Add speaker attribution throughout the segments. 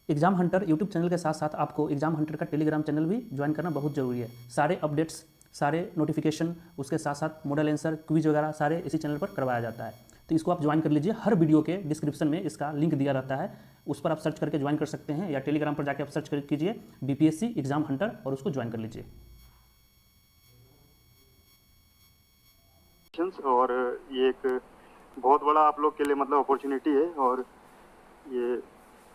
Speaker 1: Exam Hunter YouTube channel के साथ साथ आपको एग्ज़ाम हंटर का टेलीग्राम चैनल भी ज्वाइन करना बहुत ज़रूरी है। सारे अपडेट्स, सारे नोटिफिकेशन, उसके साथ साथ मॉडल आंसर, क्विज वगैरह सारे इसी चैनल पर करवाया जाता है। तो इसको आप ज्वाइन कर लीजिए। हर वीडियो के डिस्क्रिप्शन में इसका लिंक दिया रहता है, उस पर आप सर्च करके ज्वाइन कर सकते हैं, या टेलीग्राम पर जाकर आप सर्च कीजिए BPSC एग्ज़ाम हंटर और उसको ज्वाइन कर लीजिए।
Speaker 2: और ये एक बहुत बड़ा आप लोग के लिए मतलब अपॉर्चुनिटी है। और ये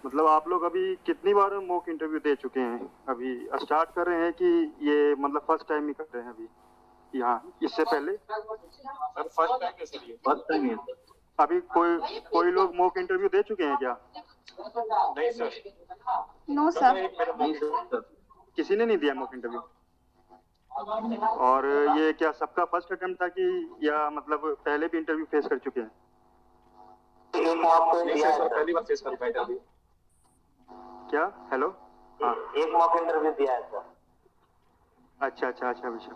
Speaker 2: मतलब आप लोग अभी कितनी बार मॉक इंटरव्यू दे चुके हैं? अभी स्टार्ट कर रहे हैं कि ये मतलब फर्स्ट टाइम ही कर रहे हैं अभी यहाँ? इससे पहले फर्स्ट टाइम है। अभी कोई लोग मॉक इंटरव्यू दे चुके हैं क्या?
Speaker 3: नहीं सर।
Speaker 4: No sir.
Speaker 2: नहीं सर, किसी ने नहीं दिया मॉक इंटरव्यू। और ये क्या सबका फर्स्ट अटेम्प्ट था कि या मतलब पहले भी इंटरव्यू फेस कर चुके हैं?
Speaker 3: नहीं सर, पहली बार फेस कर रहा है अभी।
Speaker 2: क्या? हेलो, हाँ,
Speaker 5: एक मॉक इंटरव्यू दिया है सर।
Speaker 2: अच्छा विषय।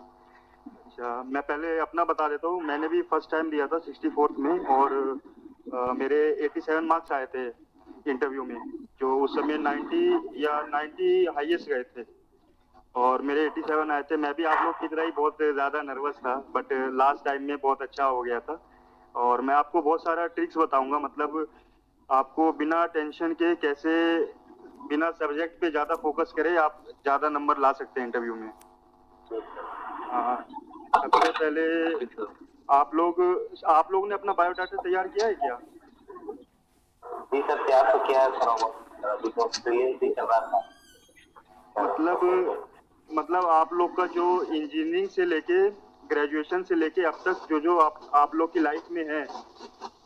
Speaker 2: अच्छा, मैं पहले अपना बता देता हूँ। मैंने भी फर्स्ट टाइम दिया था 64th में, और मेरे 87 मार्क्स आए थे इंटरव्यू में, जो उस समय 90 हाईएस्ट गए थे, और मेरे 87 आए थे। मैं भी आप लोग की तरह ही बहुत ज़्यादा नर्वस था, बट लास्ट टाइम में बहुत अच्छा हो गया था। और मैं आपको बहुत सारा ट्रिक्स बताऊंगा, मतलब आपको बिना टेंशन के कैसे बिना सब्जेक्ट पे ज़्यादा फोकस करे आप ज़्यादा नंबर ला सकते हैं इंटरव्यू में। सबसे पहले आप लोग ने अपना बायोडाटा तैयार किया है क्या?
Speaker 5: जी सर, तैयार तो किया है सर, अभी तो एक्सपीरियंस ही चल रहा था।
Speaker 2: मतलब आप लोग का जो इंजीनियरिंग से लेके ग्रेजुएशन से लेके अब तक जो आप लोग की लाइफ में है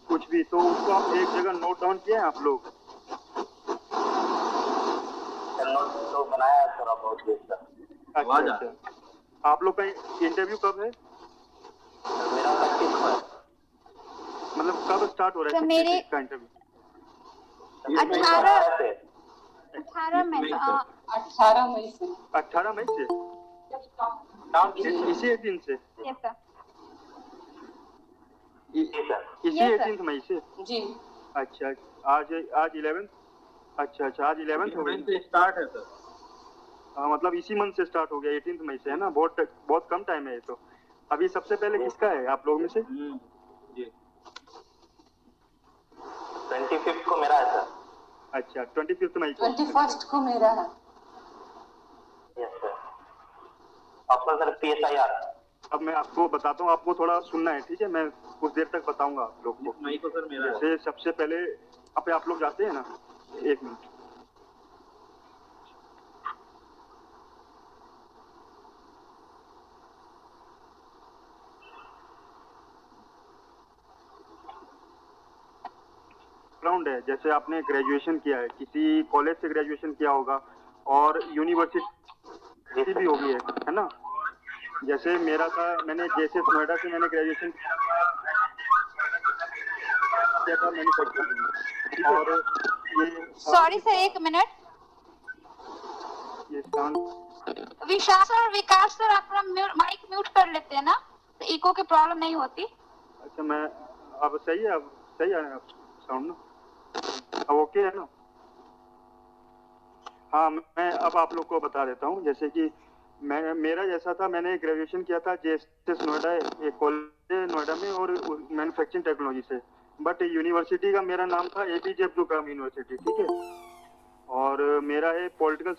Speaker 2: कुछ भी, तो उसको आप एक जगह नोट डाउन किए हैं आप लोग?
Speaker 5: नोट तो बनाया है सर बहुत देर तक।
Speaker 2: अच्छा, आप लोग का इंटरव्यू कब है?
Speaker 5: मेरा 25 को है।
Speaker 2: मतलब कब स्टार्ट हो रहा है
Speaker 4: मेरे
Speaker 2: का इंटरव्यू?
Speaker 4: 18 मई से।
Speaker 2: 18 मई से? इसी 18 से?
Speaker 4: Yes sir.
Speaker 2: इसी 18 मई से?
Speaker 4: जी।
Speaker 2: अच्छा, आज 11। अच्छा, आज 11 हो गई।
Speaker 3: स्टार्ट है सर।
Speaker 2: हाँ, मतलब इसी मंथ से स्टार्ट हो गया, 18 मई से है ना। बहुत कम टाइम है ये तो। अभी सबसे पहले किसका है आप लोग में से?
Speaker 3: जी
Speaker 5: 25 को मेरा है सर।
Speaker 2: अच्छा, 25 मई को।
Speaker 4: 21 को मेरा है।
Speaker 5: Yes sir. आपका सर PSIR।
Speaker 2: अब मैं आपको बताता हूँ, आपको थोड़ा सुनना है, ठीक है? मैं कुछ देर तक बताऊंगा आप लोग को।
Speaker 3: मई को सर मेरा है।
Speaker 2: जैसे सबसे पहले आप लोग जाते हैं ना, 1 मिनट। ग्राउंड है, जैसे आपने ग्रेजुएशन किया है, किसी कॉलेज से ग्रेजुएशन किया होगा, और यूनिवर्सिटी भी होगी है ना। जैसे मेरा था, मैंने JSS नोएडा से मैंने ग्रेजुएशन किया था मैन्युफैक्चरिंग, ठीक है? और ये
Speaker 4: सॉरी सर, 1 मिनट।
Speaker 2: ये साउंड
Speaker 4: विशाल और विकास सर अपना माइक म्यूट कर लेते हैं ना, तो इको की प्रॉब्लम नहीं होती।
Speaker 2: अच्छा, मैं अब सही है, साउंड ना अब ओके है ना? हाँ, मैं अब आप लोग को बता देता हूँ। जैसे कि मेरा जैसा था, मैंने ग्रेजुएशन किया था JSS नोएडा, एक कॉलेज है नोएडा में, और मैन्युफैक्चरिंग टेक्नोलॉजी से। बट यूनिवर्सिटी का मेरा नाम था APJ अब्दुल कलाम यूनिवर्सिटी, ठीक है? और मेरा है पॉलिटिकल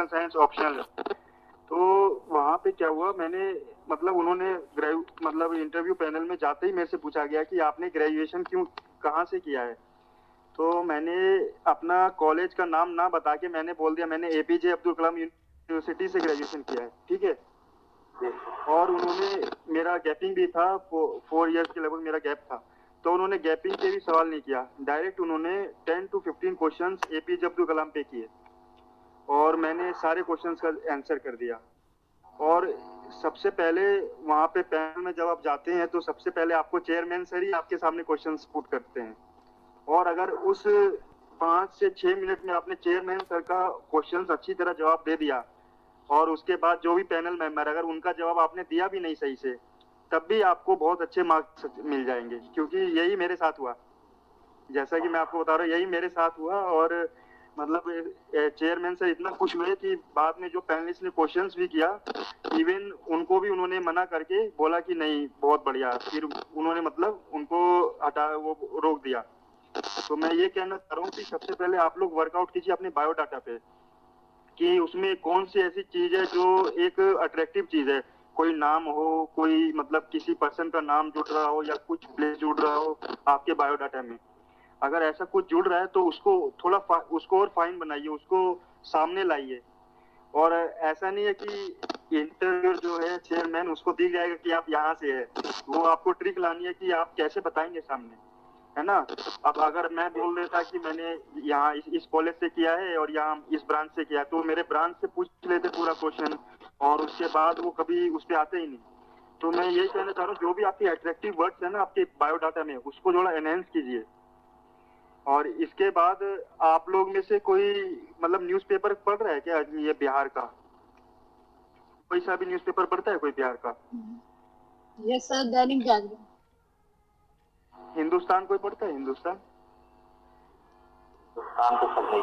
Speaker 2: साइंस ऑप्शनल। तो वहाँ पे क्या हुआ, मैंने मतलब उन्होंने मतलब इंटरव्यू पैनल में जाते ही मेरे से पूछा गया कि आपने ग्रेजुएशन कहाँ से किया है? तो मैंने अपना कॉलेज का नाम ना बता के मैंने बोल दिया मैंने APJ अब्दुल कलाम यूनिवर्सिटी से ग्रेजुएशन किया है, ठीक है? और उन्होंने, मेरा गैपिंग भी था, 4 इयर्स के लगभग मेरा गैप था, तो उन्होंने गैपिंग के भी सवाल नहीं किया, डायरेक्ट उन्होंने 10 to 15 questions APJ Abdul Kalam पे किए, और मैंने सारे क्वेश्चंस का आंसर कर दिया। और सबसे पहले वहाँ पे पैनल में जब आप जाते हैं तो सबसे पहले आपको चेयरमैन सर ही आपके सामने क्वेश्चंस पुट करते हैं, और अगर उस 5 से 6 मिनट में आपने चेयरमैन सर का क्वेश्चंस अच्छी तरह जवाब दे दिया, और उसके बाद जो भी पैनल मेंबर अगर उनका जवाब आपने दिया भी नहीं सही से, तब भी आपको बहुत अच्छे मार्क्स मिल जाएंगे, क्योंकि यही मेरे साथ हुआ। जैसा कि मैं आपको बता रहा हूँ, यही मेरे साथ हुआ। और मतलब चेयरमैन से इतना खुश हुए कि बाद में जो पैनलिस्ट ने क्वेश्चंस भी किया, इवन उनको भी उन्होंने मना करके बोला कि नहीं बहुत बढ़िया, फिर उन्होंने मतलब उनको हटा वो रोक दिया। तो मैं ये कहना चाह रहा हूँ कि सबसे पहले आप लोग वर्कआउट कीजिए अपने बायोडाटा पे कि उसमें कौन सी ऐसी चीज है जो एक अट्रैक्टिव चीज है, कोई नाम हो, कोई मतलब किसी पर्सन का नाम जुड़ रहा हो या कुछ प्लेस जुड़ रहा हो आपके बायोडाटा में। अगर ऐसा कुछ जुड़ रहा है तो उसको थोड़ा उसको और फाइन बनाइए, उसको सामने लाइए। और ऐसा नहीं है कि इंटरव्यूअर जो है चेयरमैन उसको दिख जाएगा कि आप यहाँ से है, वो आपको ट्रिक लानी है कि आप कैसे बताएंगे सामने, है ना। अब अगर मैं बोल देता कि मैंने यहाँ इस कॉलेज से किया है और यहाँ इस ब्रांच से किया है, तो मेरे ब्रांच से पूछ लेते पूरा क्वेश्चन और उसके बाद वो कभी उस पर आते ही नहीं। तो मैं यही कहना चाह रहा हूँ जो भी आपके अट्रैक्टिव वर्ड्स है ना आपके बायोडाटा में, उसको थोड़ा एनहेंस कीजिए। और इसके बाद आप लोग में से कोई मतलब न्यूज़पेपर पढ़ रहा है क्या, ये बिहार का कोई सा भी न्यूज़पेपर पढ़ता है कोई बिहार का?
Speaker 6: Yes sir, Dainik Jagran.
Speaker 2: हिंदुस्तान कोई पढ़ता है? हिंदुस्तान
Speaker 5: काम तो सब नहीं।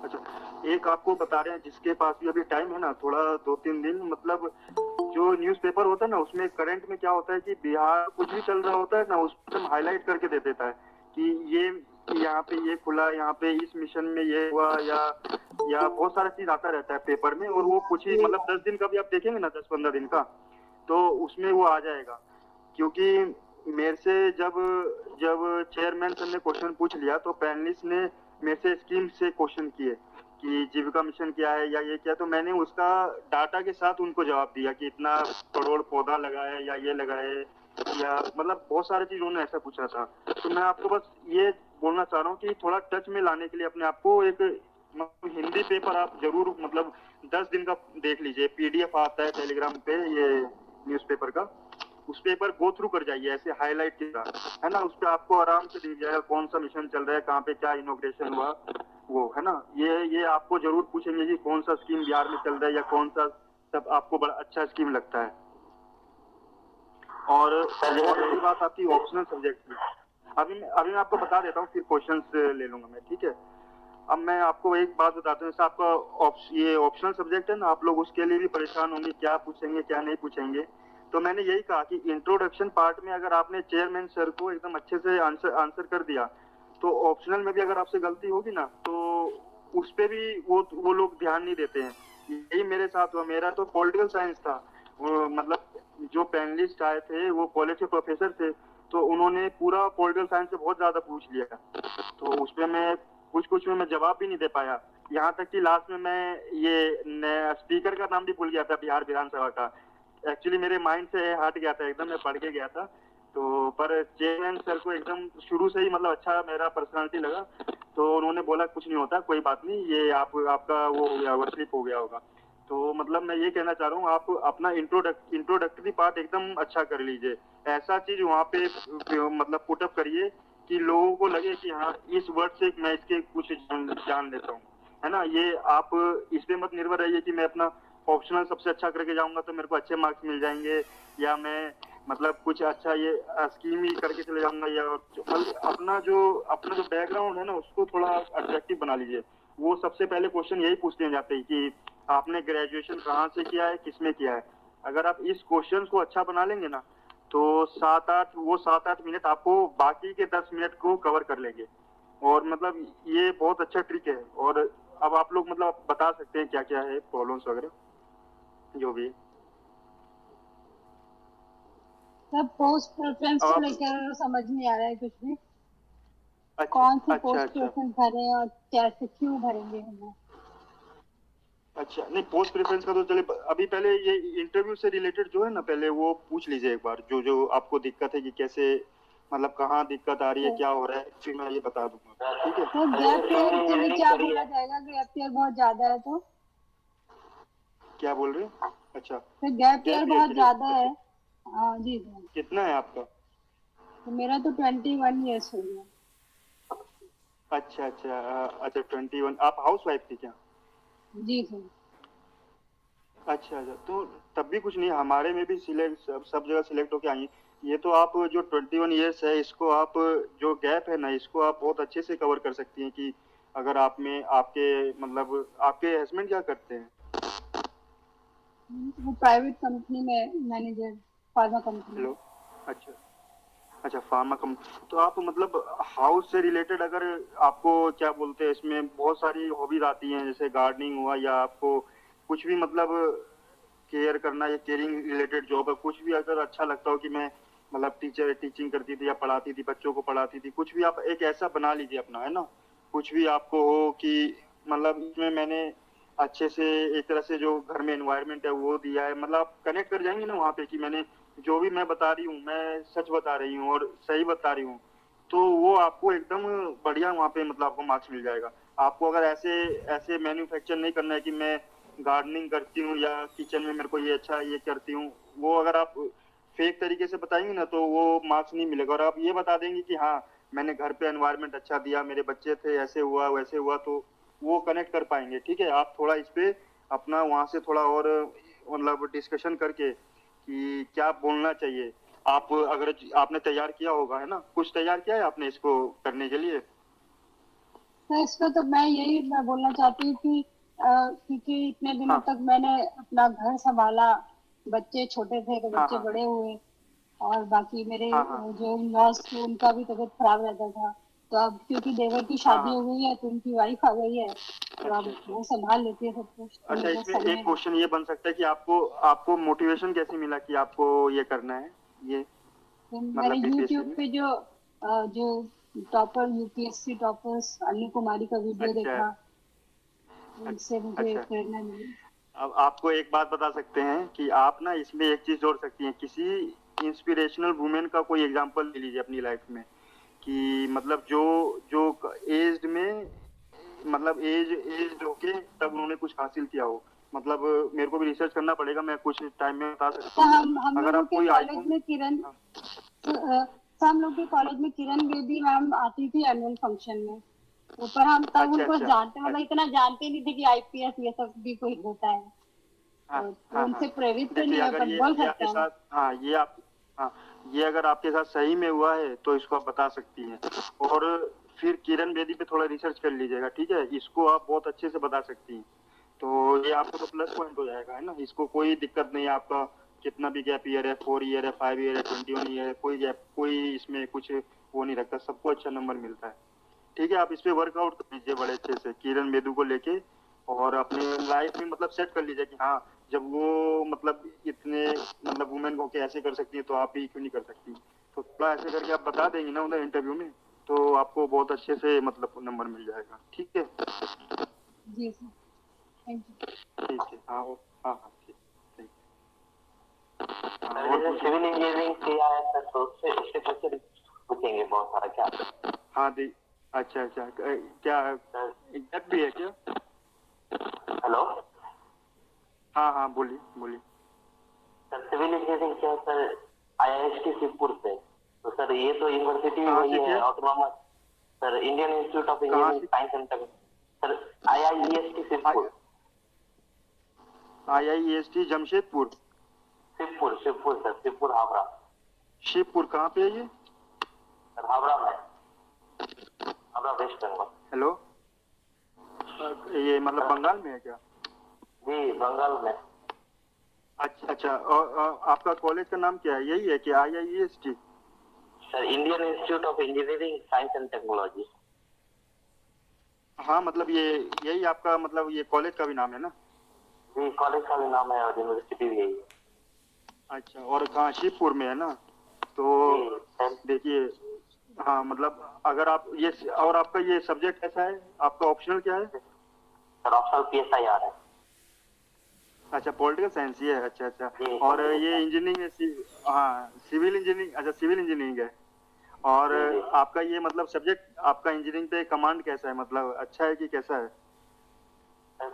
Speaker 2: अच्छा, एक आपको बता रहे हैं जिसके पास भी अभी टाइम है ना, थोड़ा 2-3 दिन, मतलब जो न्यूज़पेपर होता है ना उसमें करंट में क्या होता है कि बिहार कुछ भी चल रहा होता है ना उसमें हाईलाइट करके दे देता है कि ये यहाँ पे ये खुला, यहाँ पे इस मिशन में ये हुआ, या बहुत सारा चीज आता रहता है पेपर में। और वो कुछ ही मतलब 10 दिन का भी आप देखेंगे ना, 10-15 दिन का, तो उसमें वो आ जाएगा। क्योंकि मेरे से जब चेयरमैन सर ने क्वेश्चन पूछ लिया तो पैनलिस्ट ने मेरे से स्कीम से क्वेश्चन किए कि जीविका मिशन क्या है या ये क्या, तो मैंने उसका डाटा के साथ उनको जवाब दिया कि इतना करोड़ पौधा लगाए या ये लगाए, या मतलब बहुत सारी चीज उन्होंने ऐसा पूछा था। तो मैं आपको बस ये बोलना चाह रहा हूँ कि थोड़ा टच में लाने के लिए अपने आप को एक मतलब हिंदी पेपर आप जरूर मतलब 10 दिन का देख लीजिए, पीडीएफ आता है टेलीग्राम पे ये न्यूज़पेपर का, उस पेपर गो थ्रू कर जाइए ऐसे हाईलाइट की तरह, है ना। उस पर आपको आराम से दिख जाएगा कौन सा मिशन चल रहा है, कहाँ पे क्या इनॉग्रेशन हुआ, वो है ना। ये आपको जरूर पूछेंगे कि कौन सा स्कीम बिहार में चल रहा है या कौन सा सब आपको बड़ा अच्छा स्कीम लगता है। और रही बात आपकी ऑप्शनल सब्जेक्ट की, अभी मैं आपको बता देता हूँ, फिर क्वेश्चंस ले लूंगा मैं, ठीक है। अब मैं आपको एक बात बताता हूँ, जैसे आपका ये ऑप्शनल सब्जेक्ट है ना, आप लोग उसके लिए भी परेशान होंगे क्या पूछेंगे क्या नहीं पूछेंगे। तो मैंने यही कहा कि इंट्रोडक्शन पार्ट में अगर आपने चेयरमैन सर को एकदम अच्छे से आंसर कर दिया तो ऑप्शनल में भी अगर आपसे गलती होगी ना तो उस पे भी वो लोग ध्यान नहीं देते हैं। यही मेरे साथ हुआ, मेरा तो पॉलिटिकल साइंस था, मतलब जो पैनलिस्ट आए थे वो कॉलेज के प्रोफेसर थे, तो उन्होंने पूरा पॉलिटिकल साइंस से बहुत ज्यादा पूछ लिया, तो उसमें मैं कुछ में मैं जवाब भी नहीं दे पाया। यहाँ तक कि लास्ट में मैं ये स्पीकर का नाम भी भूल गया था बिहार विधानसभा का, एक्चुअली मेरे माइंड से हट गया था एकदम, मैं पढ़ के गया था। तो पर चेयरमैन सर को एकदम शुरू से ही मतलब अच्छा मेरा पर्सनालिटी लगा, तो उन्होंने बोला कुछ नहीं होता, कोई बात नहीं, ये आपका वो हो गया, स्लिप हो गया होगा। तो मतलब मैं ये कहना चाह रहा हूँ आप अपना इंट्रोडक्टरी पार्ट एकदम अच्छा कर लीजिए, ऐसा चीज वहाँ पे मतलब पुटअप करिए कि लोगों को लगे कि हाँ इस वर्ड से मैं इसके कुछ जान लेता हूँ, है ना। ये आप इस पे मत निर्भर रहिए कि मैं अपना ऑप्शनल सबसे अच्छा करके जाऊंगा तो मेरे को अच्छे मार्क्स मिल जाएंगे, या मैं मतलब कुछ अच्छा ये स्कीम ही करके चले जाऊंगा, या अपना जो बैकग्राउंड है ना उसको थोड़ा अट्रैक्टिव बना लीजिए। वो सबसे पहले क्वेश्चन यही पूछते जाते हैं कि आपने ग्रेजुएशन कहाँ से किया है, किसमें किया है। अगर आप इस क्वेश्चन को अच्छा बना लेंगे ना तो 7-8 मिनट आपको बाकी के 10 मिनट को कवर कर लेंगे। और मतलब ये बहुत अच्छा ट्रिक है। और अब आप लोग मतलब बता सकते हैं क्या क्या है प्रॉब्लम्स वगैरह जो भी।
Speaker 6: सब पोस्ट प्रेफरेंस को लेकर समझ नहीं आ रहा है कुछ भी। कौन सी पोस्ट प्रेफरेंस भरे और कैसे क्यों भरेंगे हम?
Speaker 2: अच्छा, नहीं पोस्ट प्रेफरेंस का तो चले, अभी पहले ये इंटरव्यू से रिलेटेड जो है ना पहले वो पूछ लीजिए एक बार, जो आपको दिक्कत है कि कैसे मतलब कहाँ दिक्कत आ रही है, क्या हो रहा है, फिर मैं ये बता दूंगा, ठीक है।
Speaker 6: तो गैप ईयर के लिए क्या बोला जाएगा? गैप ईयर बहुत ज्यादा है तो
Speaker 2: क्या बोल रहे हैं? अच्छा,
Speaker 6: तो गैप ईयर बहुत ज्यादा है। हाँ जी सर।
Speaker 2: कितना है आपका?
Speaker 6: तो मेरा तो 21 ईयर्स हो गया।
Speaker 2: अच्छा 21। आप हाउस वाइफ थी क्या?
Speaker 6: जी सर।
Speaker 2: अच्छा, तो तब भी कुछ नहीं, हमारे में भी सिलेक्ट सब जगह सिलेक्ट होके आई। ये तो आप जो 21 ईयर्स है इसको आप जो गैप है ना इसको आप बहुत अच्छे से कवर कर सकती हैं कि अगर आप में आपके मतलब आपके हस्बैंड क्या करते हैं?
Speaker 6: वो प्राइवेट कंपनी में मैनेजर, फार्मा कंपनी।
Speaker 2: हेलो। अच्छा। अच्छा फार्मा कम। तो आप मतलब हाउस से रिलेटेड अगर आपको क्या बोलते हैं इसमें बहुत सारी हॉबीज आती हैं जैसे गार्डनिंग हुआ या आपको कुछ भी मतलब केयर करना या केयरिंग रिलेटेड जॉब है कुछ भी अगर अच्छा लगता हो कि मैं मतलब टीचिंग करती थी या पढ़ाती थी बच्चों को पढ़ाती थी कुछ भी आप एक ऐसा बना लीजिए अपना है ना कुछ भी आपको हो कि मतलब इसमें मैंने अच्छे से एक तरह से जो घर में एनवायरनमेंट है वो दिया है मतलब आप कनेक्ट कर जाएंगे ना वहाँ पे कि मैंने जो भी मैं बता रही हूँ मैं सच बता रही हूँ और सही बता रही हूँ तो वो आपको एकदम बढ़िया वहाँ पे मतलब आपको मार्क्स मिल जाएगा। आपको अगर ऐसे ऐसे मैन्युफैक्चर नहीं करना है कि मैं गार्डनिंग करती हूँ या किचन में मेरे को ये अच्छा ये करती हूँ वो अगर आप फेक तरीके से बताएंगे ना तो वो मार्क्स नहीं मिलेगा और आप ये बता देंगे कि हाँ मैंने घर पे एनवायरनमेंट अच्छा दिया मेरे बच्चे थे ऐसे हुआ वैसे हुआ तो वो कनेक्ट कर पाएंगे। ठीक है आप थोड़ा इस पे अपना वहां से थोड़ा और मतलब डिस्कशन करके कि क्या बोलना चाहिए। आप अगर आपने तैयार किया होगा है ना कुछ तैयार किया है आपने इसको करने के लिए?
Speaker 6: तो इसका तो मैं बोलना चाहती हूँ कि क्योंकि इतने दिनों
Speaker 2: हाँ
Speaker 6: तक मैंने अपना घर संभाला, बच्चे छोटे थे तो
Speaker 2: हाँ
Speaker 6: बच्चे
Speaker 2: हाँ
Speaker 6: बड़े हुए, और बाकी मेरे
Speaker 2: हाँ हाँ
Speaker 6: जो लॉस थे उनका भी तबीयत खराब रहता था। तो अब क्योंकि देवर की
Speaker 2: हाँ
Speaker 6: शादी
Speaker 2: हाँ।
Speaker 6: हो गई है तो उनकी वाइफ आ गई है, तो
Speaker 2: अच्छा
Speaker 6: अब
Speaker 2: अच्छा।
Speaker 6: वो संभाल लेती है सब कुछ, तो
Speaker 2: अच्छा
Speaker 6: मेरे पास
Speaker 2: इसमें
Speaker 6: समय
Speaker 2: एक
Speaker 6: है।
Speaker 2: क्वेश्चन ये बन सकता है कि आपको आपको मोटिवेशन कैसे मिला कि आपको ये करना है ये
Speaker 6: तो मैंने
Speaker 2: मतलब बीपीएससी
Speaker 6: यूट्यूब
Speaker 2: में?
Speaker 6: पे जो टॉपर यूपीएससी टॉपर्स अनिल कुमारी का वीडियो
Speaker 2: अच्छा
Speaker 6: देखा, उनसे मुझे
Speaker 2: अच्छा।
Speaker 6: प्रेरणा मिली।
Speaker 2: अब आपको एक बात बता सकते हैं कि आप ना इसमें एक चीज जोड़ सकती हैं किसी इंस्पिरेशनल वुमेन का कोई एग्जांपल ले लीजिए अपनी लाइफ में कि मतलब जो जो एज में मतलब एज होके तब उन्होंने कुछ हासिल किया हो मतलब मेरे को भी रिसर्च करना पड़ेगा मैं कुछ टाइम में बता सकता
Speaker 6: तो
Speaker 2: हूँ।
Speaker 6: हम
Speaker 2: अगर
Speaker 6: लोगों
Speaker 2: आप
Speaker 6: के
Speaker 2: कोई
Speaker 6: कॉलेज
Speaker 2: आईफोन।
Speaker 6: में तो हम लोग के कॉलेज में किरण बेदी मैम आती थी एनुअल फंक्शन में, तो पर हम तब
Speaker 2: अच्छा
Speaker 6: उनको
Speaker 2: अच्छा
Speaker 6: जानते मतलब
Speaker 2: अच्छा।
Speaker 6: इतना जानते नहीं थे कि आईपीएस ये सब भी कोई होता है।
Speaker 2: हाँ
Speaker 6: तो
Speaker 2: हाँ हाँ।
Speaker 6: उनसे प्रेरित तो
Speaker 2: देखिए
Speaker 6: नहीं है
Speaker 2: अगर
Speaker 6: पर बोल
Speaker 2: ये
Speaker 6: सकते
Speaker 2: आपके
Speaker 6: हैं।
Speaker 2: साथ हाँ ये आप हाँ ये अगर आपके साथ सही में हुआ है तो इसको आप बता सकती हैं और फिर किरण बेदी पे थोड़ा रिसर्च कर लीजिएगा। ठीक है इसको आप बहुत अच्छे से बता सकती हैं तो ये आपको तो प्लस पॉइंट हो जाएगा है ना इसको कोई दिक्कत नहीं है आपका कितना भी गैप ईयर है 4 ईयर है 5 ईयर है 21 ईयर है कोई गैप कोई इसमें कुछ वो नहीं रखता सबको अच्छा नंबर मिलता है। ठीक है आप इस पे वर्कआउट कर लीजिए बड़े अच्छे से किरण बेदू को लेके और अपने लाइफ में मतलब सेट कर लीजिए कि हाँ जब वो मतलब इतने मतलब वुमेन को कैसे कर सकती है तो आप भी क्यों नहीं कर सकती। तो थोड़ा ऐसे करके आप बता देंगे ना उन्हें इंटरव्यू में तो आपको बहुत अच्छे से मतलब नंबर मिल जाएगा। ठीक है।
Speaker 6: जी सर, थैंक यू।
Speaker 2: ठीक है हाँ हाँ हाँ ठीक ठीक। हाँ
Speaker 5: सर
Speaker 2: और
Speaker 5: जैसे
Speaker 2: पूछिए।
Speaker 5: सिविल इंजीनियरिंग किया है सर तो उससे उससे क्वेश्चन पूछेंगे बहुत सारा क्या
Speaker 2: हाँ दी। अच्छा अच्छा क्या
Speaker 5: सर?
Speaker 2: गैप भी है क्या?
Speaker 5: हेलो
Speaker 2: हाँ हाँ बोलिए बोलिए।
Speaker 5: सर, सिविल इंजीनियरिंग क्या सर? आईआईटी शिवपुर से। तो सर ये तो यूनिवर्सिटी भी
Speaker 2: कहाँ
Speaker 5: वही
Speaker 2: से
Speaker 5: है
Speaker 2: किया?
Speaker 5: Autonomous. Sir Indian institute of
Speaker 2: कहाँ
Speaker 5: इंजीनियरिंग
Speaker 2: से?
Speaker 5: Science centre. Sir IIST Shivpur.
Speaker 2: IIEST Jamshedpur.
Speaker 5: Shivpur Shivpur sir, Shivpur Howrah.
Speaker 2: Shivpur कहाँ पे है ये?
Speaker 5: सर हावड़ा में, हावड़ा वेस्ट बंगाल।
Speaker 2: हेलो ये मतलब
Speaker 5: सर
Speaker 2: बंगाल में है क्या?
Speaker 5: जी बंगाल में।
Speaker 2: अच्छा अच्छा और आपका कॉलेज का नाम क्या है यही है कि IIEST?
Speaker 5: Sir Indian institute of engineering science and technology.
Speaker 2: हाँ मतलब ये यही आपका मतलब ये कॉलेज का भी नाम है ना?
Speaker 5: जी कॉलेज का भी नाम है और यूनिवर्सिटी भी यही है।
Speaker 2: अच्छा और कहाँ शिवपुर में है ना? तो
Speaker 5: जी सर।
Speaker 2: देखिए हाँ मतलब अगर आप ये और आपका ये सब्जेक्ट कैसा है आपका ऑप्शनल क्या है?
Speaker 5: सर ऑप्शनल पीएसआईआर है।
Speaker 2: अच्छा पॉलिटिकल साइंस ये है अच्छा अच्छा।
Speaker 5: जी
Speaker 2: और
Speaker 5: पॉलिटिकल
Speaker 2: ये
Speaker 5: साइंस।
Speaker 2: इंजीनियरिंग हाँ सिविल इंजीनियरिंग अच्छा सिविल इंजीनियरिंग है। और
Speaker 5: जी जी
Speaker 2: आपका ये मतलब सब्जेक्ट आपका इंजीनियरिंग पे कमांड कैसा है मतलब अच्छा है कि कैसा है?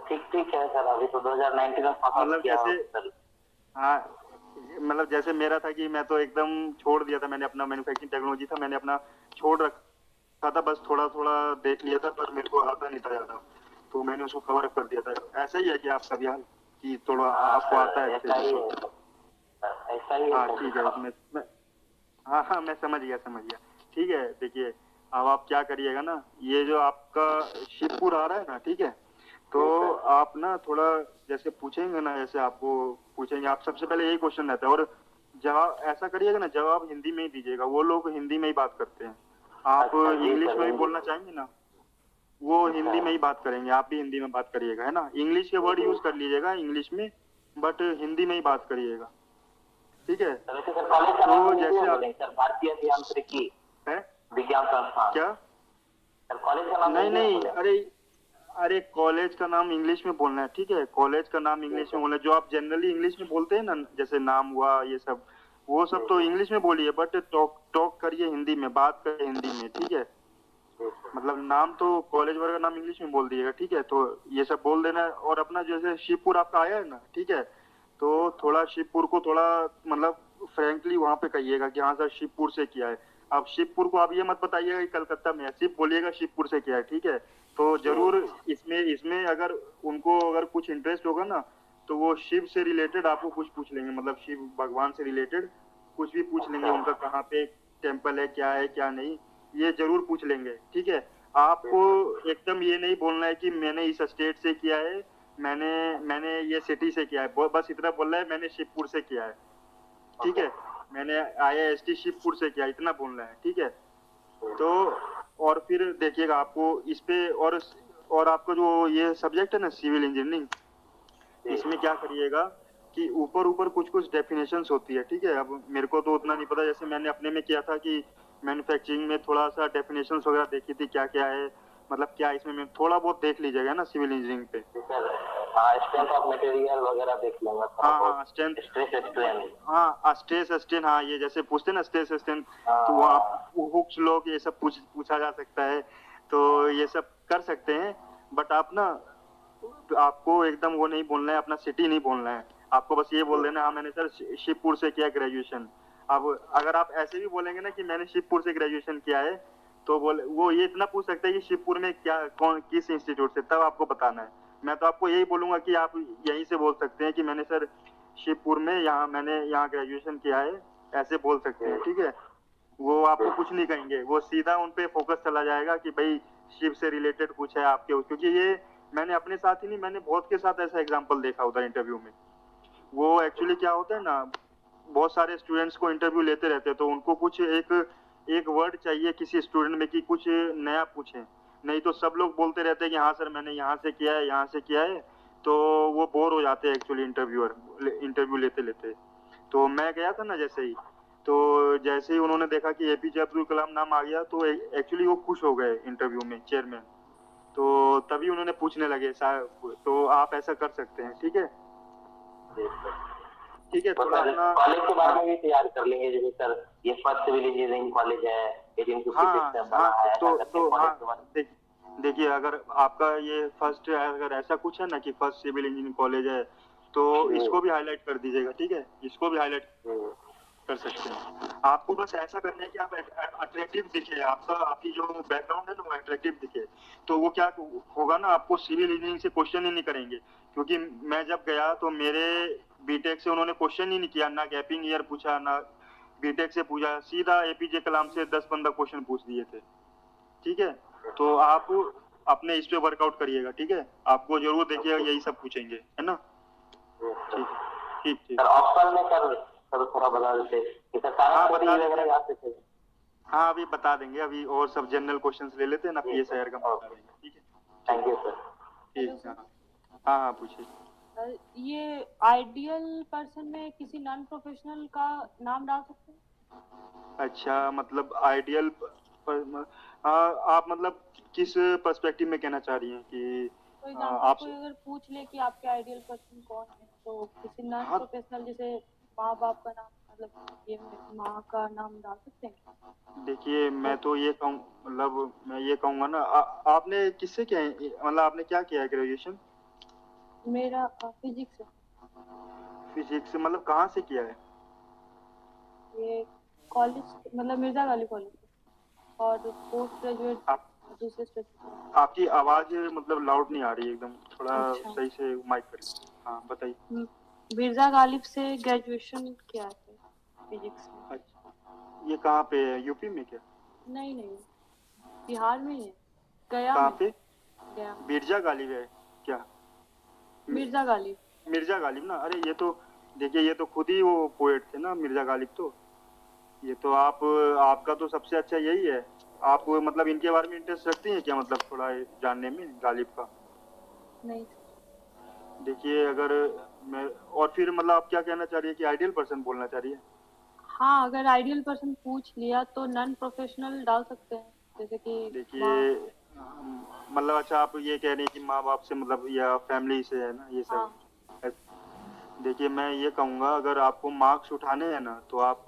Speaker 5: ठीक ठीक है सर, अभी तो 2019 में पास आउट
Speaker 2: मतलब
Speaker 5: किया
Speaker 2: जैसे
Speaker 5: सर।
Speaker 2: हाँ मतलब जैसे मेरा था कि मैं तो एकदम छोड़ दिया था मैंने अपना मैन्युफैक्चरिंग टेक्नोलॉजी था मैंने अपना छोड़ रखा था बस थोड़ा थोड़ा देख लिया था पर मेरे को आता नहीं था ज्यादा तो मैंने उसको कवर अप कर दिया था। ऐसा ही है कि आपका भी हाल कि थोड़ा
Speaker 5: हाँ
Speaker 2: आपको आता
Speaker 5: सर
Speaker 2: है अच्छे
Speaker 5: ऐसा
Speaker 2: से
Speaker 5: ही
Speaker 2: तो?
Speaker 5: है सर, ऐसा ही है
Speaker 2: हाँ
Speaker 5: सर।
Speaker 2: ठीक है हाँ हाँ, मैं समझ गया। ठीक है, देखिए अब आप क्या करिएगा ना, ये जो आपका शिवपुर आ रहा है ना, ठीक है, तो आप ना थोड़ा जैसे पूछेंगे ना, जैसे आपको पूछेंगे, आप सबसे पहले यही क्वेश्चन रहता है, और जवाब ऐसा करिएगा ना, जवाब हिंदी में ही दीजिएगा, वो लोग हिंदी में ही बात करते हैं। आप
Speaker 5: अच्छा, जी
Speaker 2: इंग्लिश
Speaker 5: सर,
Speaker 2: में भी
Speaker 5: हिंदी
Speaker 2: बोलना
Speaker 5: में।
Speaker 2: चाहेंगे ना, वो हिंदी में ही बात करेंगे, आप भी हिंदी में बात करिएगा, है ना। इंग्लिश के वर्ड यूज कर लीजिएगा इंग्लिश में, बट हिंदी में ही बात करिएगा, ठीक है।
Speaker 5: तो वैसे सर कॉलेज का
Speaker 2: तो
Speaker 5: नाम हिंदी
Speaker 2: जैसे
Speaker 5: में
Speaker 2: आप
Speaker 5: बोलेंगे सर, भारतीय अभियांत्रिकी
Speaker 2: है
Speaker 5: विज्ञान संस्थान।
Speaker 2: क्या,
Speaker 5: सर कॉलेज का नाम
Speaker 2: नहीं
Speaker 5: हिंदी में
Speaker 2: नहीं,
Speaker 5: बोलेंगे।
Speaker 2: अरे कॉलेज का नाम इंग्लिश में बोलना है, ठीक है, कॉलेज का नाम इंग्लिश में बोलना है। जो आप जनरली इंग्लिश में बोलते हैं ना, जैसे नाम हुआ ये सब, वो सब तो इंग्लिश में बोलिए, बट टॉक करिए हिंदी में, बात करिए हिंदी में, ठीक है। मतलब नाम तो कॉलेज वगैरह का नाम इंग्लिश में बोल दिएगा, ठीक है। तो ये सब बोल देना है, और अपना जैसे शिवपुर आपका आया है ना, ठीक है, तो थोड़ा शिवपुर को थोड़ा मतलब फ्रेंकली वहां पे कहिएगा कि हाँ सर शिवपुर से किया है। अब शिवपुर को आप ये मत बताइएगा कि कलकत्ता में है, सिर्फ बोलिएगा शिवपुर से किया है, ठीक है। तो जरूर इसमें इसमें अगर उनको अगर कुछ इंटरेस्ट होगा ना, तो वो शिव से रिलेटेड आपको कुछ पूछ लेंगे, मतलब शिव भगवान से रिलेटेड कुछ भी पूछ लेंगे, उनका कहाँ पे टेम्पल है क्या नहीं, ये जरूर पूछ लेंगे, ठीक है। आपको एकदम ये नहीं बोलना है कि मैंने इस स्टेट से किया है, मैंने मैंने ये सिटी से किया है, बस इतना बोलना है मैंने शिवपुर से किया है, ठीक है, मैंने IIST शिवपुर से किया, इतना बोलना है, ठीक है। तो और फिर देखिएगा आपको इस पे, और आपका जो ये सब्जेक्ट है ना सिविल इंजीनियरिंग, इसमें क्या करिएगा कि ऊपर ऊपर कुछ डेफिनेशंस होती है, ठीक है। अब मेरे को तो उतना नहीं पता, जैसे मैंने अपने में किया था कि मैन्युफैक्चरिंग में थोड़ा सा डेफिनेशंस वगैरह देखी थी, क्या क्या है, मतलब क्या इसमें मैं थोड़ा बहुत देख लीजिएगा ना सिविल इंजीनियरिंग पे।
Speaker 5: सर हाँ, स्ट्रेंथ ऑफ मटेरियल वगैरह देख लेंगे।
Speaker 2: हाँ स्ट्रेंथ,
Speaker 5: स्ट्रेस स्ट्रेन।
Speaker 2: हाँ स्ट्रेस स्ट्रेन, हाँ ये जैसे पूछते हैं ना स्ट्रेस स्ट्रेन, तो वो
Speaker 5: हाँ
Speaker 2: आप हुक्स लॉ ये सब पूछा जा सकता है, तो ये सब कर सकते हैं। बट आप ना, आपको एकदम वो नहीं बोलना है, अपना सिटी नहीं बोलना है, आपको बस ये बोल देना हाँ मैंने सर शिवपुर से किया ग्रेजुएशन। अब अगर आप ऐसे भी बोलेंगे ना कि मैंने शिवपुर से ग्रेजुएशन किया है, तो बोले वो ये इतना पूछ सकते हैं कि शिवपुर में क्या कौन किस इंस्टीट्यूट से, तब आपको बताना है। मैं तो आपको यही बोलूंगा कि आप यहीं से बोल सकते हैं कि मैंने सर शिवपुर में मैंने यहाँ ग्रेजुएशन किया है, ऐसे बोल सकते हैं, ठीक है। वो आपको कुछ नहीं कहेंगे, वो सीधा उन पे फोकस चला जाएगा कि भाई शिव से रिलेटेड कुछ है आपके, क्योंकि ये मैंने अपने साथ ही नहीं, मैंने बहुत के साथ ऐसा एग्जाम्पल देखा उधर इंटरव्यू में। वो एक्चुअली क्या होता है ना, बहुत सारे स्टूडेंट्स को इंटरव्यू लेते रहते हैं, तो उनको कुछ एक वर्ड चाहिए किसी स्टूडेंट में कि कुछ नया पूछें, नहीं तो सब लोग बोलते रहते हैं कि हाँ सर मैंने यहाँ से किया है, यहाँ से किया है, तो वो बोर हो जाते हैं एक्चुअली इंटरव्यू लेते लेते। तो मैं गया था ना जैसे ही, तो जैसे ही उन्होंने देखा कि APJ अब्दुल कलाम नाम आ गया, तो एक्चुअली वो खुश हो गए इंटरव्यू में चेयरमैन, तो तभी उन्होंने पूछने लगे तो आप ऐसा कर सकते हैं, ठीक है। ठीक है, थोड़ा अपना
Speaker 5: कॉलेज के बारे में भी तैयार कर लेंगे, जैसे सर ये फर्स्ट सिविल इंजीनियरिंग कॉलेज है, 1856 में बना है,
Speaker 2: देखिए अगर आपका ये फर्स्ट, अगर ऐसा कुछ है ना कि फर्स्ट सिविल इंजीनियरिंग कॉलेज है, तो इसको भी हाईलाइट कर दीजिएगा, ठीक है, इसको भी हाईलाइट कर सकते हैं। आपको बस ऐसा करना है कि आप अट्रैक्टिव दिखे, आपकी जो बैकग्राउंड है ना वो अट्रैक्टिव दिखे, तो वो क्या होगा ना, आपको सिविल इंजीनियरिंग से क्वेश्चन ही नहीं करेंगे। क्योंकि मैं जब गया तो मेरे बीटेक से उन्होंने क्वेश्चन ही नहीं किया, ना गैपिंग ईयर पूछा, ना बीटेक से पूछा, सीधा APJ कलाम से 10-15 क्वेश्चन पूछ दिए थे, ठीक है। तो आप अपने इस पे वर्कआउट करिएगा, ठीक है, आपको जरूर देखिएगा यही सब पूछेंगे, है ना। ठीक ठीक।
Speaker 5: सर ऑप्शन में सर थोड़ा बता देते कि सर
Speaker 2: हाँ बता
Speaker 5: वगैरह याद से थे।
Speaker 2: हाँ अभी बता देंगे, अभी और सब जनरल क्वेश्चंस ले लेते हैं ना, PSIR का बता देंगे, ठीक है।
Speaker 5: Thank you sir.
Speaker 2: ठीक है, हाँ पूछिए।
Speaker 7: ये आइडियल पर्सन में किसी नॉन प्रोफेशनल का नाम डाल सकते हैं?
Speaker 2: अच्छा, मतलब आइडियल आप मतलब किस पर्सपेक्टिव में कहना चाह रही हैं कि
Speaker 7: आप कोई अगर पूछ ले कि आपके आइडियल पर्सन कौन है, तो किसी नॉन प्रोफेशनल जैसे माँ बाप का नाम, मतलब ये माँ का नाम डाल सकते हैं?
Speaker 2: देखिए मैं तो ये कहूँ, मतलब मैं ये कहूँगा ना, आपने किससे किया है, मतलब आपने क्या किया है ग्रेजुएशन?
Speaker 7: मेरा फिजिक्स है।
Speaker 2: फिजिक्स मतलब कहाँ से किया है?
Speaker 7: ये कॉलेज, मतलब मिर्जा गालिब कॉलेज, और पोस्ट ग्रेजुएट दूसरे स्टेट।
Speaker 2: आपकी आवाज मतलब लाउड नहीं आ रही एकदम, थोड़ा सही से माइक कर लीजिए। हाँ बताइए।
Speaker 7: मिर्जा गालिब से ग्रेजुएशन किया है फिजिक्स में।
Speaker 2: ये कहाँ पे है, यूपी में क्या?
Speaker 7: नहीं नहीं, बिहार में ही है, गया
Speaker 2: कहाँ
Speaker 7: में।
Speaker 2: पे?
Speaker 7: गया,
Speaker 2: मिर्जा गालिब है क्या?
Speaker 7: मिर्जा गालिब।
Speaker 2: मिर्जा गालिब ना, अरे ये तो देखिए, ये तो खुद ही वो पोएट थे ना मिर्जा गालिब। तो ये तो आपका तो सबसे अच्छा यही है। आप मतलब इनके बारे में इंटरेस्ट रखती हैं क्या, मतलब थोड़ा जानने में गालिब का?
Speaker 7: नहीं,
Speaker 2: देखिए अगर मैं, और फिर मतलब आप क्या कहना चाह रही है कि आइडियल पर्सन बोलना चाह रही है?
Speaker 7: हाँ, अगर आइडियल पर्सन पूछ लिया तो नॉन प्रोफेशनल डाल सकते हैं, जैसे कि
Speaker 2: देखिए मतलब अच्छा, आप ये कह रही हैं कि माँ बाप से मतलब या फैमिली से है ना ये सब?
Speaker 7: हाँ।
Speaker 2: देखिए मैं ये कहूँगा, अगर आपको मार्क्स उठाने हैं ना तो आप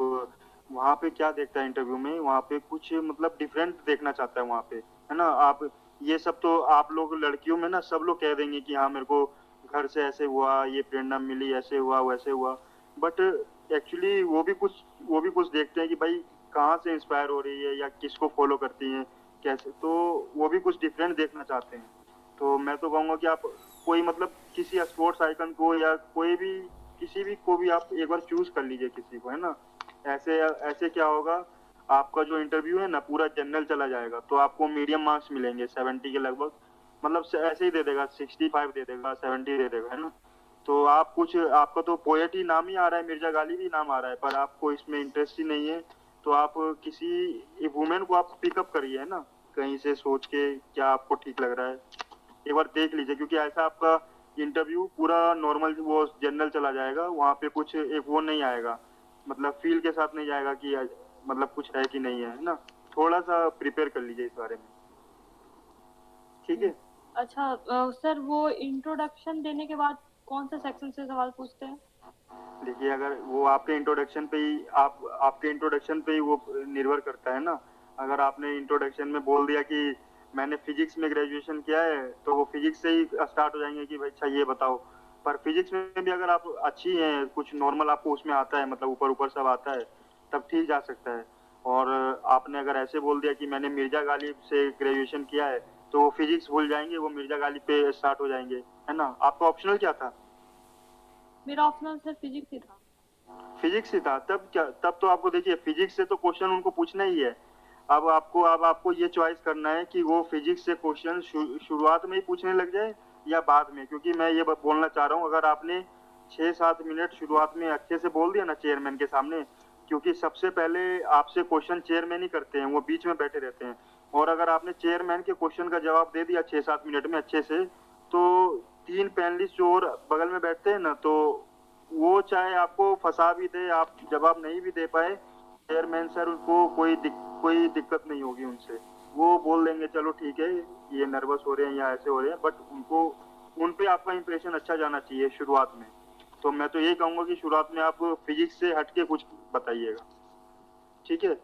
Speaker 2: वहाँ पे क्या देखता है इंटरव्यू में, वहाँ पे कुछ मतलब डिफरेंट देखना चाहता है वहाँ पे, है ना? आप ये सब तो आप लोग लड़कियों में ना सब लोग कह देंगे कि हाँ मेरे को घर से ऐसे हुआ, ये प्रेरणा मिली, ऐसे हुआ वैसे हुआ, बट एक्चुअली वो भी कुछ देखते हैं कि भाई कहाँ से इंस्पायर हो रही है या किसको फॉलो करती हैं कैसे, तो वो भी कुछ डिफरेंट देखना चाहते हैं। तो मैं तो कहूँगा कि आप कोई मतलब किसी स्पोर्ट्स आइकन को या कोई भी किसी भी को भी आप एक बार चूज कर लीजिए किसी को, है ना? ऐसे ऐसे क्या होगा, आपका जो इंटरव्यू है ना पूरा जनरल चला जाएगा, तो आपको मीडियम मार्क्स मिलेंगे 70 के लगभग, मतलब ऐसे ही दे देगा, 65 दे देगा, 70 दे देगा, है ना? तो आप कुछ, आपका तो पोएट ही नाम ही आ रहा है, मिर्जा गालिब ही नाम आ रहा है, पर आपको इसमें इंटरेस्ट ही नहीं है, तो आप किसी वुमेन को आप पिकअप करिए, है ना? कहीं से सोच के क्या आपको ठीक लग रहा है एक बार देख लीजिए, क्योंकि ऐसा आपका इंटरव्यू पूरा नॉर्मल वो जनरल चला जाएगा, वहाँ पे कुछ एक वो नहीं आएगा, मतलब फील के साथ नहीं जाएगा कि मतलब कुछ है कि नहीं है ना? थोड़ा सा प्रिपेयर कर लीजिए इस बारे में, ठीक है?
Speaker 7: अच्छा सर, वो इंट्रोडक्शन देने के बाद कौन से सेक्शन से सवाल पूछते हैं?
Speaker 2: देखिए अगर वो आपके इंट्रोडक्शन पे ही आपके इंट्रोडक्शन पे ही वो निर्भर करता है ना। अगर आपने इंट्रोडक्शन में बोल दिया कि मैंने फिजिक्स में ग्रेजुएशन किया है, तो वो फिजिक्स से ही स्टार्ट हो जाएंगे कि भाई अच्छा ये बताओ। पर फिजिक्स में भी अगर आप अच्छी हैं, कुछ नॉर्मल आपको उसमें आता है, मतलब ऊपर ऊपर सब आता है, तब ठीक जा सकता है। और आपने अगर ऐसे बोल दिया कि मैंने मिर्जा गालिब से ग्रेजुएशन किया है, तो वो फिजिक्स भूल जाएंगे, वो मिर्जा गालिब पे स्टार्ट हो जाएंगे, है ना? आपका ऑप्शनल क्या था?
Speaker 7: मेरा ऑप्शनल सर फिजिक्स ही था।
Speaker 2: फिजिक्स ही था, तब क्या, तब तो आपको देखिए फिजिक्स से तो क्वेश्चन उनको पूछना ही है। अब आपको ये चॉइस करना है कि वो फिजिक्स से क्वेश्चन शुरुआत में ही पूछने लग जाए या बाद में, क्योंकि मैं ये बोलना चाह रहा हूँ, अगर आपने 6-7 मिनट शुरुआत में अच्छे से बोल दिया ना चेयरमैन के सामने, क्योंकि सबसे पहले आपसे क्वेश्चन चेयरमैन ही करते हैं, वो बीच में बैठे रहते हैं, और अगर आपने चेयरमैन के क्वेश्चन का जवाब दे दिया 6-7 मिनट में अच्छे से, तो 3 पैनलिस्ट जो और बगल में बैठते हैं ना, तो वो चाहे आपको फंसा भी दे, आप जवाब नहीं भी दे पाए, चेयरमैन सर उनको कोई दिक्कत नहीं होगी उनसे, वो बोल देंगे चलो ठीक है, ये नर्वस हो रहे हैं या ऐसे हो रहे हैं, बट उनको उन पे आपका इंप्रेशन अच्छा जाना चाहिए शुरुआत में। तो मैं तो ये कहूंगा कि शुरुआत में आप फिजिक्स से हटके कुछ बताइएगा, ठीक है?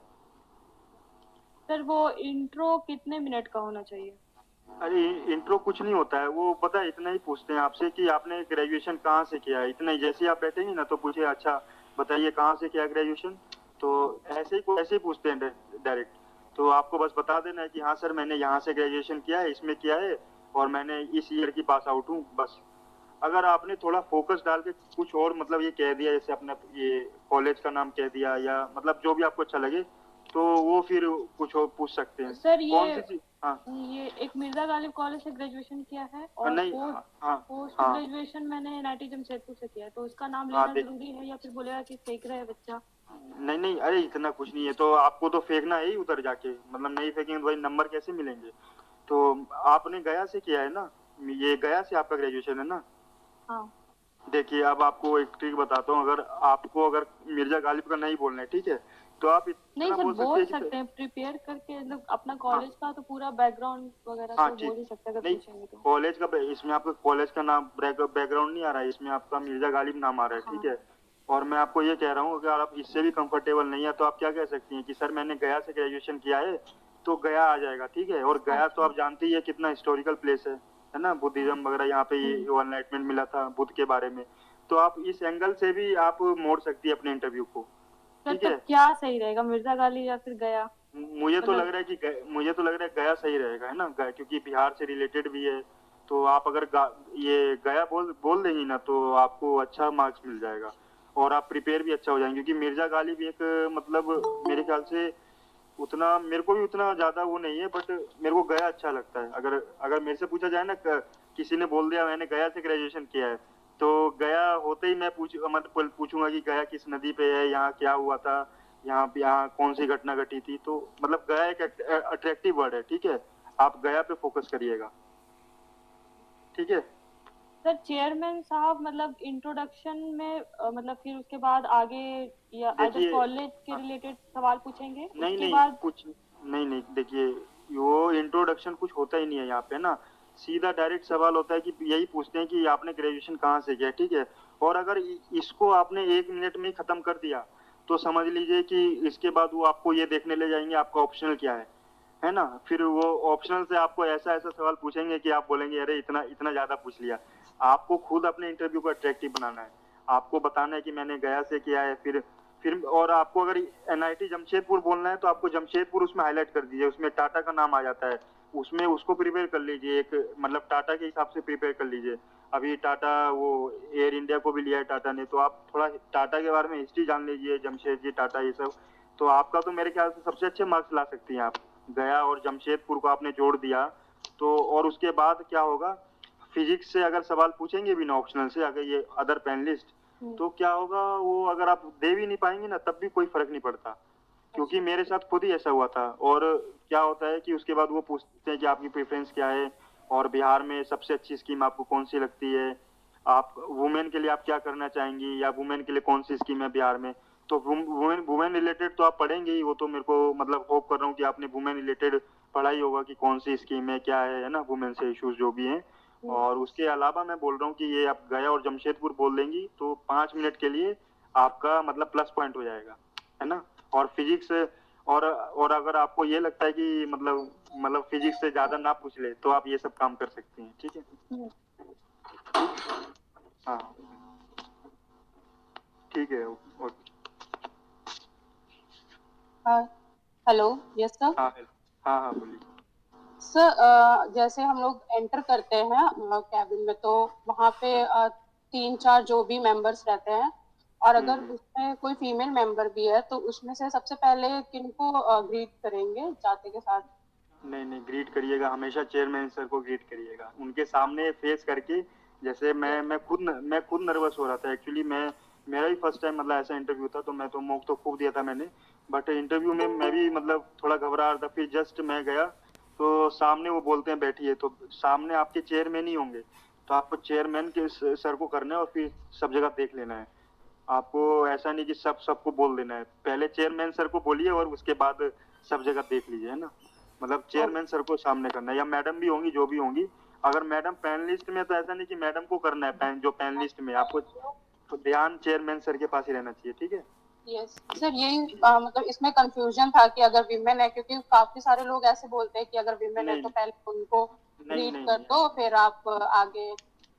Speaker 7: सर वो इंट्रो कितने मिनट का होना चाहिए?
Speaker 2: अरे इंट्रो कुछ नहीं होता है, वो पता है इतना ही पूछते हैं आपसे कि आपने ग्रेजुएशन कहाँ से किया है, इतना ही। जैसे ही आप बैठेंगे ना तो पूछे अच्छा बताइए कहाँ से किया ग्रेजुएशन, तो ऐसे ही पूछते हैं डायरेक्ट। तो आपको बस बता देना है कि हाँ सर मैंने यहाँ से ग्रेजुएशन किया है, इसमें किया है, और मैंने इस ईयर की पास आउट हूँ, बस। अगर आपने थोड़ा फोकस डाल के कुछ और मतलब ये कह दिया, जैसे अपने ये कॉलेज का नाम कह दिया या मतलब जो भी आपको अच्छा लगे, तो वो फिर कुछ और पूछ सकते हैं।
Speaker 7: सर
Speaker 2: कौन सी चीज? हाँ
Speaker 7: ये एक मिर्जा गालिब कॉलेज से ग्रेजुएशन किया है, और
Speaker 2: नहीं, हाँ
Speaker 7: पोस्ट
Speaker 2: हाँ
Speaker 7: ग्रेजुएशन मैंने NIT जमशेदपुर से किया है, तो इसका नाम
Speaker 2: हाँ,
Speaker 7: लेना
Speaker 2: देख,
Speaker 7: जरूरी है या फिर बोलेगा कि फेंक रहा है बच्चा?
Speaker 2: नहीं नहीं, अरे इतना कुछ नहीं है, तो आपको तो फेंकना है ही उधर जाके, मतलब नहीं फेंकेंगे तो भाई नंबर कैसे मिलेंगे? तो आपने गया से किया है ना, ये गया से आपका ग्रेजुएशन है ना?
Speaker 7: हाँ।
Speaker 2: देखिए अब आपको एक ट्रिक बताता हूँ, अगर मिर्जा गालिब का नहीं बोलना है, ठीक है, तो आप
Speaker 7: नहीं
Speaker 2: इतना
Speaker 7: सर,
Speaker 2: बोल
Speaker 7: बोल
Speaker 2: सकते
Speaker 7: सकते हैं प्रिपेयर करके, मतलब अपना
Speaker 2: हाँ
Speaker 7: कॉलेज का तो पूरा बैकग्राउंड वगैरह
Speaker 2: हाँ
Speaker 7: तो
Speaker 2: ठीक,
Speaker 7: बोल ही सकते हैं अगर
Speaker 2: नहीं
Speaker 7: पूछेंगे तो।
Speaker 2: कॉलेज का, इसमें आपका कॉलेज का नाम बैकग्राउंड नहीं आ रहा है, इसमें आपका मिर्जा गालिब नाम आ रहा है,
Speaker 7: हाँ।
Speaker 2: ठीक है? और मैं आपको ये कह रहा हूँ, अगर आप इससे भी कंफर्टेबल नहीं है तो आप क्या कह सकती हैं कि सर मैंने गया से ग्रेजुएशन किया है, तो गया आ जाएगा, ठीक है? और गया तो
Speaker 7: अच्छा।
Speaker 2: आप जानते ही है कितना हिस्टोरिकल प्लेस है ना, बुद्धिज्म वगैरह, यहाँ पे ये एनलाइटमेंट मिला था बुद्ध के बारे में, तो आप इस एंगल से भी आप मोड़ सकती है अपने इंटरव्यू को,
Speaker 7: सर
Speaker 2: ठीक
Speaker 7: तो
Speaker 2: है?
Speaker 7: क्या सही रहेगा, मिर्जा गालिब या फिर गया?
Speaker 2: मुझे तो
Speaker 7: मतलब
Speaker 2: लग रहा है कि मुझे तो लग रहा है गया सही रहेगा, है ना? क्योंकि बिहार से रिलेटेड भी है, तो आप अगर ये गया बोल देंगी ना तो आपको अच्छा मार्क्स मिल जाएगा। और आप प्रिपेयर भी अच्छा हो जाएंगे, क्योंकि मिर्जा गालिब एक मतलब मेरे ख्याल से उतना मेरे को भी उतना ज्यादा वो नहीं है, बट मेरे को गया अच्छा लगता है। अगर अगर मेरे से पूछा जाए ना, किसी ने बोल दिया मैंने गया से ग्रेजुएशन किया है, तो गया होते ही मैं मतलब पूछूंगा कि गया किस नदी पे है, यहाँ क्या हुआ था, यहाँ कौन सी घटना घटी थी। तो मतलब गया एक अट्रैक्टिव वर्ड है, ठीक है, आप गया पे फोकस करिएगा, ठीक है।
Speaker 7: सर चेयरमैन साहब मतलब इंट्रोडक्शन में मतलब फिर उसके बाद आगे या
Speaker 2: देखिए,
Speaker 7: कॉलेज के रिलेटेड सवाल पूछेंगे
Speaker 2: नहीं
Speaker 7: उसके
Speaker 2: नहीं
Speaker 7: बाद?
Speaker 2: कुछ नहीं, देखिए वो इंट्रोडक्शन कुछ होता ही नहीं है यहाँ पे ना, सीधा डायरेक्ट सवाल होता है कि यही पूछते हैं कि आपने ग्रेजुएशन कहाँ से किया, ठीक है। और अगर इसको आपने 1 मिनट में ही खत्म कर दिया तो समझ लीजिए कि इसके बाद वो आपको ये देखने ले जाएंगे आपका ऑप्शनल क्या है ना। फिर वो ऑप्शनल से आपको ऐसा ऐसा सवाल पूछेंगे कि आप बोलेंगे अरे इतना इतना ज्यादा पूछ लिया। आपको खुद अपने इंटरव्यू को अट्रैक्टिव बनाना है, आपको बताना है कि मैंने गया से किया है। फिर और आपको अगर एनआईटी जमशेदपुर बोलना है तो आपको जमशेदपुर उसमें हाईलाइट कर दीजिए, उसमें टाटा का नाम आ जाता है, उसमें उसको प्रिपेयर कर लीजिए, एक मतलब टाटा के हिसाब से प्रिपेयर कर लीजिए। अभी टाटा वो एयर इंडिया को भी लिया है टाटा ने, तो आप थोड़ा टाटा के बारे में हिस्ट्री जान लीजिए, जमशेद जी टाटा ये सब। तो आपका तो मेरे ख्याल से सबसे अच्छे मार्क्स ला सकती हैं आप। गया और जमशेदपुर को आपने जोड़ दिया तो, और उसके बाद क्या होगा, फिजिक्स से अगर सवाल पूछेंगे भी ना ऑप्शनल से, अगर ये अदर पैनलिस्ट, तो क्या होगा वो अगर आप दे भी नहीं पाएंगे ना तब भी कोई फर्क नहीं पड़ता, क्योंकि मेरे साथ खुद ही ऐसा हुआ था। और क्या होता है कि उसके बाद वो पूछते हैं कि आपकी प्रेफरेंस क्या है और बिहार में सबसे अच्छी स्कीम आपको कौन सी लगती है, आप वुमेन के लिए आप क्या करना चाहेंगी, या वुमेन के लिए कौन सी स्कीम है बिहार में। तो वुमेन वुमेन रिलेटेड तो आप पढ़ेंगे ही, वो तो मेरे को मतलब होप कर रहा हूँ कि आपने वुमेन रिलेटेड पढ़ा ही होगा कि कौन सी स्कीम है क्या है ना, वुमेन से इश्यूज जो भी हैं। और उसके अलावा मैं बोल रहा हूँ कि ये आप गया और जमशेदपुर बोल देंगी तो 5 मिनट के लिए आपका मतलब प्लस पॉइंट हो जाएगा, है ना। और फिजिक्स और अगर आपको ये लगता है कि मतलब फिजिक्स से ज्यादा ना पूछ ले तो आप ये सब काम कर सकती हैं, ठीक है। हाँ ठीक है, ओके।
Speaker 6: Hello, yes sir.
Speaker 2: हाँ हाँ बोलिए।
Speaker 6: सर जैसे हम लोग एंटर करते हैं कैबिन में, तो वहाँ पे 3-4 जो भी मेंबर्स रहते हैं, और अगर उसमें कोई फीमेल मेंबर भी है तो उसमें से सबसे पहले किनको ग्रीट करेंगे जाते के साथ?
Speaker 2: नहीं ग्रीट करिएगा, हमेशा चेयरमैन सर को ग्रीट करिएगा उनके सामने फेस करके। जैसे मैं खुद नर्वस हो रहा था एक्चुअली, मेरा भी फर्स्ट टाइम मतलब ऐसा इंटरव्यू था, तो मैं तो मॉक तो खूब दिया था मैंने, बट इंटरव्यू में मैं भी मतलब थोड़ा घबरा रहा था। फिर जस्ट मैं गया तो सामने वो बोलते हैं बैठिए, तो सामने आपके चेयरमैन ही होंगे, तो आपको चेयरमैन के सर को करना है और फिर सब जगह देख लेना है। आपको ऐसा नहीं कि सबको बोल देना है, पहले चेयरमैन सर को बोलिए और उसके बाद सब जगह देख लीजिए, है ना। मतलब चेयरमैन सर को सामने करना है, या मैडम भी होंगी जो भी होंगी। अगर मैडम पैनलिस्ट में तो ऐसा नहीं कि मैडम को करना है, जो पैनलिस्ट में आपको तो ध्यान चेयरमैन सर के पास ही रहना चाहिए, ठीक है।
Speaker 6: यस सर, यही मतलब इसमें कंफ्यूजन था कि अगर विमेन है, क्योंकि काफी सारे लोग ऐसे बोलते हैं कि अगर विमेन है
Speaker 2: नहीं
Speaker 6: तो पहले उनको
Speaker 2: नहीं
Speaker 6: ग्रीट
Speaker 2: नहीं
Speaker 6: कर दो फिर आप आगे।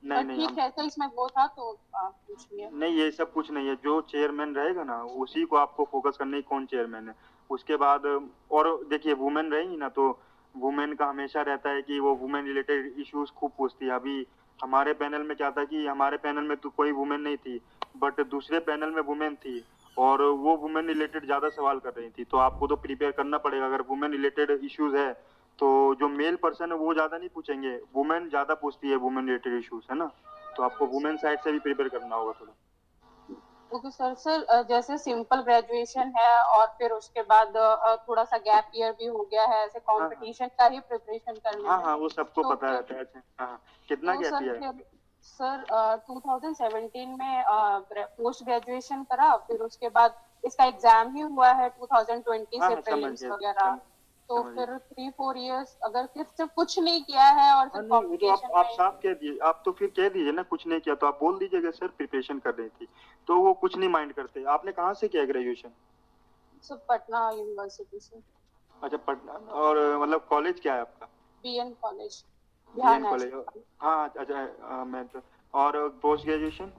Speaker 2: नहीं
Speaker 6: पर
Speaker 2: नहीं
Speaker 6: ठीक है, तो इसमें वो था तो पूछ लिया।
Speaker 2: नहीं ये सब कुछ नहीं है, जो चेयरमैन रहेगा ना उसी को आपको फोकस करना है कौन चेयरमैन है। उसके बाद और देखिए वुमेन रहेंगी ना, तो वुमेन का हमेशा रहता है कि वो वुमेन रिलेटेड इश्यूज खूब पूछती है। अभी हमारे पैनल में क्या था कि हमारे पैनल में तो कोई वुमेन नहीं थी, बट दूसरे पैनल में वुमेन थी और वो वुमेन रिलेटेड ज्यादा सवाल कर रही थी। तो आपको तो प्रिपेयर करना पड़ेगा, अगर वुमेन रिलेटेड इश्यूज है तो जो मेल पर्सन है वो ज्यादा नहीं पूछेंगे, वुमेन ज्यादा पूछती है वुमेन रिलेटेड इश्यूज, है ना। तो आपको वुमेन साइड से भी प्रिपेयर करना होगा थोड़ा।
Speaker 6: Okay sir. जैसे सिंपल ग्रेजुएशन है और फिर उसके बाद थोड़ा सा गैप ईयर भी हो गया है, ऐसे कंपटीशन का ही प्रिपरेशन करने में।
Speaker 2: हाँ वो सबको
Speaker 6: तो
Speaker 2: पता
Speaker 6: फिर
Speaker 2: रहता है। अच्छा हाँ, कितना
Speaker 6: तो
Speaker 2: गैप
Speaker 6: सर
Speaker 2: ईयर है?
Speaker 6: फिर सर 2017 में पोस्ट ग्रेजुएशन करा, फिर उसके बाद इसका एग्जाम ही हुआ है 2020 से
Speaker 2: समझ
Speaker 6: प्रीलिम्स
Speaker 2: गया
Speaker 6: वगैरह। तो
Speaker 2: समझ गया।
Speaker 6: फिर 3-4 इयर्स अगर फिर सिर्फ कुछ नहीं किया है और
Speaker 2: हाँ
Speaker 6: सिर्फ
Speaker 2: नहीं वो तो
Speaker 6: कंपटीशन
Speaker 2: आप
Speaker 6: में।
Speaker 2: साफ कह दीजिए, आप तो फिर कह दीजिए ना कुछ नहीं किया, तो आप बोल दीजिएगा सर प्रिपरेशन कर रही थी, तो वो कुछ नहीं माइंड करते। आपने कहाँ से किया ग्रेजुएशन?
Speaker 6: सब पटना यूनिवर्सिटी से।
Speaker 2: अच्छा पटना, और मतलब कॉलेज क्या है आपका?
Speaker 6: BN college, Bihar
Speaker 2: BN college.
Speaker 6: National.
Speaker 2: हाँ अच्छा मैं तो, और post graduation?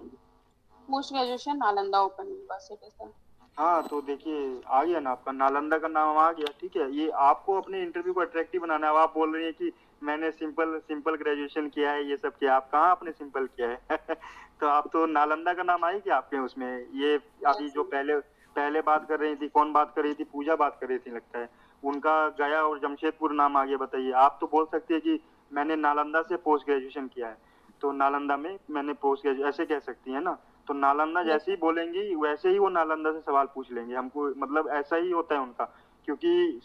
Speaker 6: Post graduation Nalanda open university से।
Speaker 2: हाँ तो देखिए आ गया ना, आपका नालंदा का नाम आ गया, ठीक है। ये आपको अपने इंटरव्यू को अट्रैक्टिव बनाना है। अब आप बोल रही हैं कि मैंने सिंपल सिंपल ग्रेजुएशन किया है, ये सब किया। आप कहाँ आपने सिंपल किया है? तो आप तो नालंदा का नाम आई क्या आपके उसमें? ये अभी जो पहले पहले बात कर रही थी, कौन बात कर रही थी? पूजा बात कर रही थी लगता है। उनका गया और जमशेदपुर नाम आ गया। बताइए, आप तो बोल सकते हैं कि मैंने नालंदा से पोस्ट ग्रेजुएशन किया है, तो नालंदा में मैंने पोस्ट ग्रेजुएशन ऐसे कह सकती है ना। तो नालंदा जैसे ही बोलेंगी वैसे ही वो नालंदा से सवाल पूछ लेंगे हमको, मतलब ऐसा ही होता है उनका। क्योंकि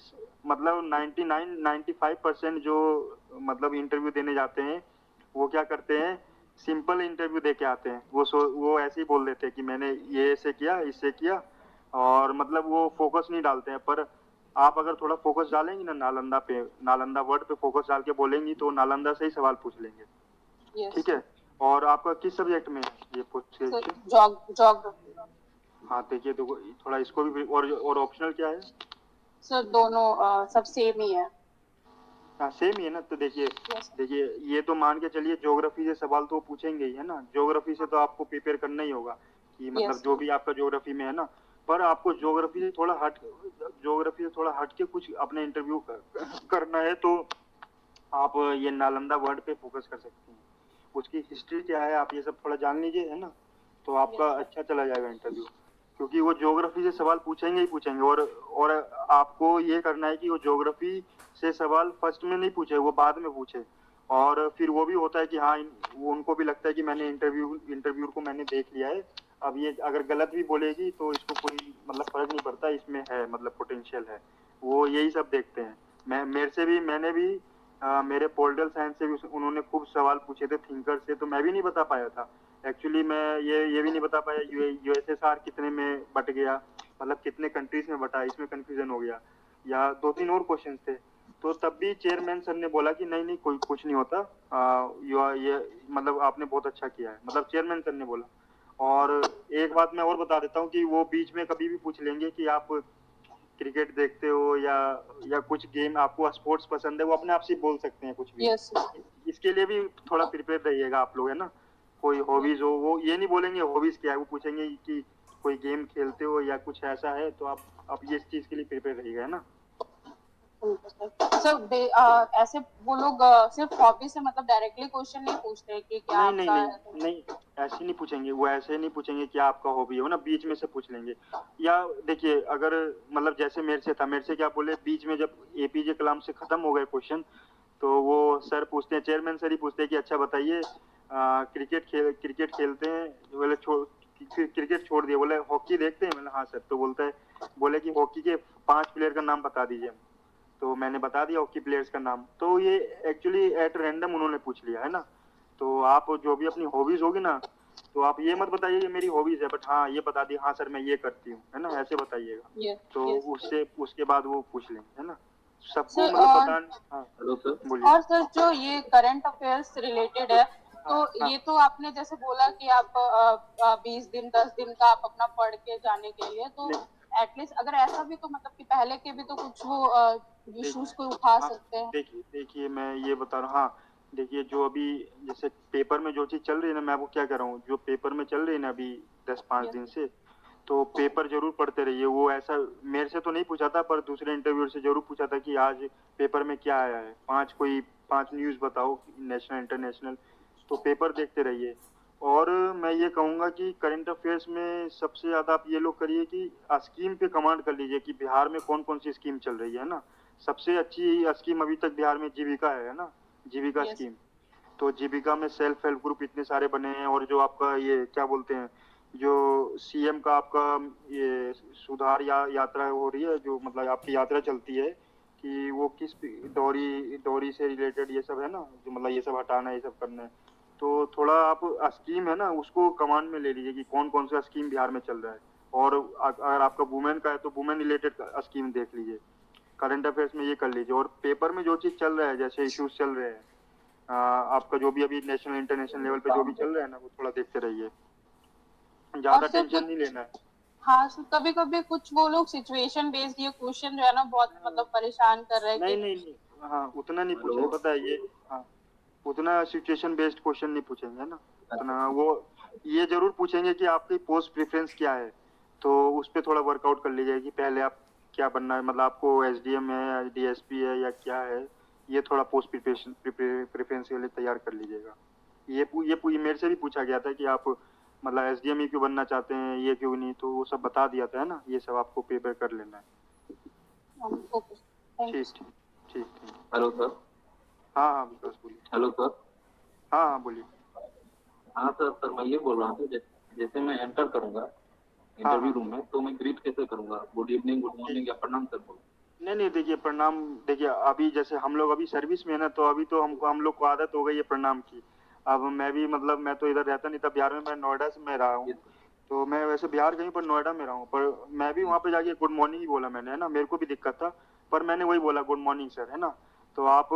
Speaker 2: मतलब 95% जो मतलब इंटरव्यू देने जाते हैं वो क्या करते हैं, सिंपल इंटरव्यू दे के आते हैं। वो ऐसे ही बोल देते हैं कि मैंने ये ऐसे किया, इससे किया, और मतलब वो फोकस नहीं डालते हैं। पर आप अगर थोड़ा फोकस डालेंगी ना नालंदा पे, नालंदा वर्ड पे फोकस डाल के बोलेंगी तो नालंदा से ही सवाल पूछ लेंगे,
Speaker 6: यस
Speaker 2: ठीक है। और आपका किस सब्जेक्ट में है ये पोस्ट
Speaker 6: सर,
Speaker 2: ग्रेजुएशन?
Speaker 6: जोग्राफी
Speaker 2: हाँ देखिए, तो थोड़ा इसको भी, और ऑप्शनल क्या है?
Speaker 6: सर, दोनों सब सेम ही है।
Speaker 2: हाँ सेम ही है ना। तो देखिए
Speaker 6: यस
Speaker 2: देखिए ये तो मान के चलिए ज्योग्राफी से सवाल तो पूछेंगे ही, है ना। ज्योग्राफी से तो आपको प्रिपेयर करना ही होगा कि मतलब
Speaker 6: यस
Speaker 2: जो भी आपका ज्योग्राफी में है ना। पर आपको ज्योग्राफी से थोड़ा हट के कुछ अपने इंटरव्यू करना है तो आप ये नालंदा वर्ड पे फोकस कर सकते हैं। उसकी हिस्ट्री क्या है आप ये सब थोड़ा जान लीजिए, है ना। तो आपका अच्छा चला जाएगा इंटरव्यू। क्योंकि वो ज्योग्राफी से सवाल पूछेंगे ही पूछेंगे। और आपको ये करना है कि वो ज्योग्राफी से सवाल फर्स्ट में नहीं पूछे, वो बाद में पूछे। और फिर वो भी होता है कि हाँ वो उनको भी लगता है कि मैंने इंटरव्यू को मैंने देख लिया है। अब ये अगर गलत भी बोलेगी तो इसको कोई मतलब फर्क नहीं पड़ता, इसमें है मतलब पोटेंशियल है। वो यही सब देखते हैं। मैंने भी मेरे पॉलिटिकल साइंस से भी उन्होंने खूब सवाल पूछे थे थिंकर से, तो मैं भी नहीं बता पाया था। एक्चुअली मैं ये भी नहीं बता पाया यूएसएसआर कितने में बट गया, मतलब कितने कंट्रीज में बटा, इसमें कंफ्यूजन हो गया। या 2-3 और क्वेश्चन थे। तो तब भी चेयरमैन सर ने बोला कि नहीं नहीं कोई कुछ नहीं होता, ये मतलब आपने बहुत अच्छा किया है, मतलब चेयरमैन सर ने बोला। और एक बात मैं और बता देता हूँ कि वो बीच में कभी भी पूछ लेंगे कि आप क्रिकेट देखते हो या कुछ गेम आपको स्पोर्ट्स पसंद है, वो अपने आप से बोल सकते हैं कुछ भी।
Speaker 6: यस
Speaker 2: इसके लिए भी थोड़ा प्रिपेयर रहिएगा आप लोग, है ना। कोई हॉबीज हो, वो ये नहीं बोलेंगे हॉबीज क्या है, वो पूछेंगे कि कोई गेम खेलते हो या कुछ ऐसा है, तो आप ये चीज के लिए प्रिपेयर रहिएगा, है ना।
Speaker 6: सर ऐसे वो लोग सिर्फ हॉबी से मतलब डायरेक्टली क्वेश्चन नहीं पूछते हैं कि क्या
Speaker 2: नहीं नहीं
Speaker 6: आपका
Speaker 2: नहीं नहीं, ऐसे नहीं पूछेंगे। वो ऐसे नहीं पूछेंगे कि आपका हॉबी हो ना, बीच में से पूछ लेंगे। या देखिए अगर मतलब जैसे मेरे से क्या बोले, बीच में जब एपीजे कलाम से खत्म हो गए क्वेश्चन, तो वो सर पूछते हैं, चेयरमैन सर ही पूछते हैं कि अच्छा बताइए क्रिकेट खेलते हैं? बोले क्रिकेट छोड़ दिए। बोले हॉकी देखते हैं? मैंने हाँ सर। तो बोले कि हॉकी के 5 प्लेयर का नाम बता दीजिए। तो मैंने बता दिया हॉकी प्लेयर्स का नाम। तो ये एक्चुअली एट रैंडम उन्होंने पूछ लिया, है ना। तो आप जो भी अपनी हॉबीज होगी ना, तो आप ये मत बताइए कि मेरी हॉबीज है, बट हाँ ये बता दी हाँ सर मैं ये करती हूँ, है ना, ऐसे बताइएगा। तो उसके बाद वो पूछ लेंगे, है ना। सबको
Speaker 6: सर
Speaker 2: मतलब पता नहीं। हाँ
Speaker 3: हेलो सर।
Speaker 2: बोलिए।
Speaker 6: और सर जो ये करंट अफेयर्स से रिलेटेड है, तो
Speaker 2: हाँ।
Speaker 6: ये तो आपने जैसे बोला कि आप 20 दिन 10 दिन का आप अपना पढ़ के जाने के लिए, तो
Speaker 2: नहीं,
Speaker 6: एटलीस्ट अगर ऐसा भी तो मतलब कि पहले के भी तो कुछ वो इश्यूज को उठा
Speaker 2: हाँ
Speaker 6: सकते हैं।
Speaker 2: देखिए मैं ये बता रहा हूँ। हाँ देखिए, जो अभी जैसे पेपर में जो चीज चल रही है ना, मैं आपको क्या कह रहा हूँ, जो पेपर में चल रही है ना अभी 10-5 दिन से, तो पेपर जरूर पढ़ते रहिए। वो ऐसा मेरे से तो नहीं पूछा था, पर दूसरे इंटरव्यूअर से जरूर पूछा था कि आज पेपर में क्या आया है, 5 न्यूज बताओ, नेशनल इंटरनेशनल। तो पेपर देखते रहिए। और मैं ये कहूंगा कि करंट अफेयर्स में सबसे ज्यादा आप ये लोग करिए कि स्कीम पे कमांड कर लीजिए कि बिहार में कौन कौन सी स्कीम चल रही है ना। सबसे अच्छी स्कीम अभी तक बिहार में जीविका है ना, जीविका
Speaker 6: Yes.
Speaker 2: स्कीम। तो जीविका में सेल्फ हेल्प ग्रुप इतने सारे बने हैं। और जो आपका ये क्या बोलते हैं, जो सीएम का आपका ये सुधार यात्रा हो रही है, जो मतलब आपकी यात्रा चलती है कि वो किस डोरी से रिलेटेड ये सब है ना, जो मतलब ये सब हटाना है, ये सब करना है। तो थोड़ा आप स्कीम है ना उसको कमांड में ले लीजिए कि कौन कौन सा स्कीम बिहार में चल रहा है। और अगर आपका वुमेन का है तो वुमेन रिलेटेड स्कीम देख लीजिए। करंट अफेयर्स में ये कर लीजिए। और पेपर में जो चीज चल रहा है, जैसे इश्यूज चल रहे हैं, आपका जो भी अभी नेशनल इंटरनेशनल लेवल पे जो भी चल रहा है ना, वो थोड़ा देखते रहिए। ज्यादा
Speaker 6: और सर
Speaker 2: टेंशन नहीं लेना है।
Speaker 6: हाँ सर, कभी कभी कुछ वो लोग सिचुएशन बेस्ड ये क्वेश्चन जो है ना बहुत मतलब परेशान कर रहे हैं
Speaker 2: नहीं
Speaker 6: कि
Speaker 2: नहीं नहीं, हाँ उतना नहीं
Speaker 3: हेलो।
Speaker 2: पूछेंगे, पता है ये। हाँ उतना सिचुएशन बेस्ड क्वेश्चन नहीं पूछेंगे, है ना। उतना वो ये जरूर पूछेंगे कि आपकी पोस्ट प्रेफरेंस क्या है। तो उस पर थोड़ा वर्कआउट कर लीजिए कि पहले आप क्या बनना है, मतलब आपको SDM है, DSP है या क्या है, ये थोड़ा पोस्ट प्रिपरेशन प्रेफरेंस के लिए तैयार कर लीजिएगा। ये मेरे से भी पूछा गया था कि आप मतलब SDM ही क्यों बनना चाहते हैं, ये क्यों नहीं, तो वो सब बता दिया था, है ना, ये सब आपको प्रिपेयर कर लेना है।
Speaker 6: Okay, thank you.
Speaker 2: ठीक ठीक ठीक।
Speaker 3: Hello sir.
Speaker 2: हाँ हाँ विकास बोलिए।
Speaker 3: Hello sir.
Speaker 2: हाँ हाँ बोलिए।
Speaker 3: हाँ सर मैं ये बोल रहा हूँ जैसे मैं एंटर करूंगा इंटरव्यू रूम में, तो मैं ग्रीट कैसे करूंगा? गुड इवनिंग, गुड मॉर्निंग या प्रणाम सर बोलूं?
Speaker 2: नहीं देखिए प्रणाम, देखिए अभी जैसे हम लोग अभी सर्विस में है ना, तो अभी तो हम लोग को आदत हो गई है प्रणाम की। अब मैं भी मतलब मैं तो इधर रहता नहीं था बिहार में, मैं नोएडा से मैं रहा हूँ, तो मैं वैसे बिहार कहीं पर नोएडा में रहा हूँ, पर मैं भी वहाँ पे जाके गुड मॉर्निंग ही बोला मैंने, है ना, मेरे को भी दिक्कत था, पर मैंने वही बोला गुड मॉर्निंग सर, है ना। तो आप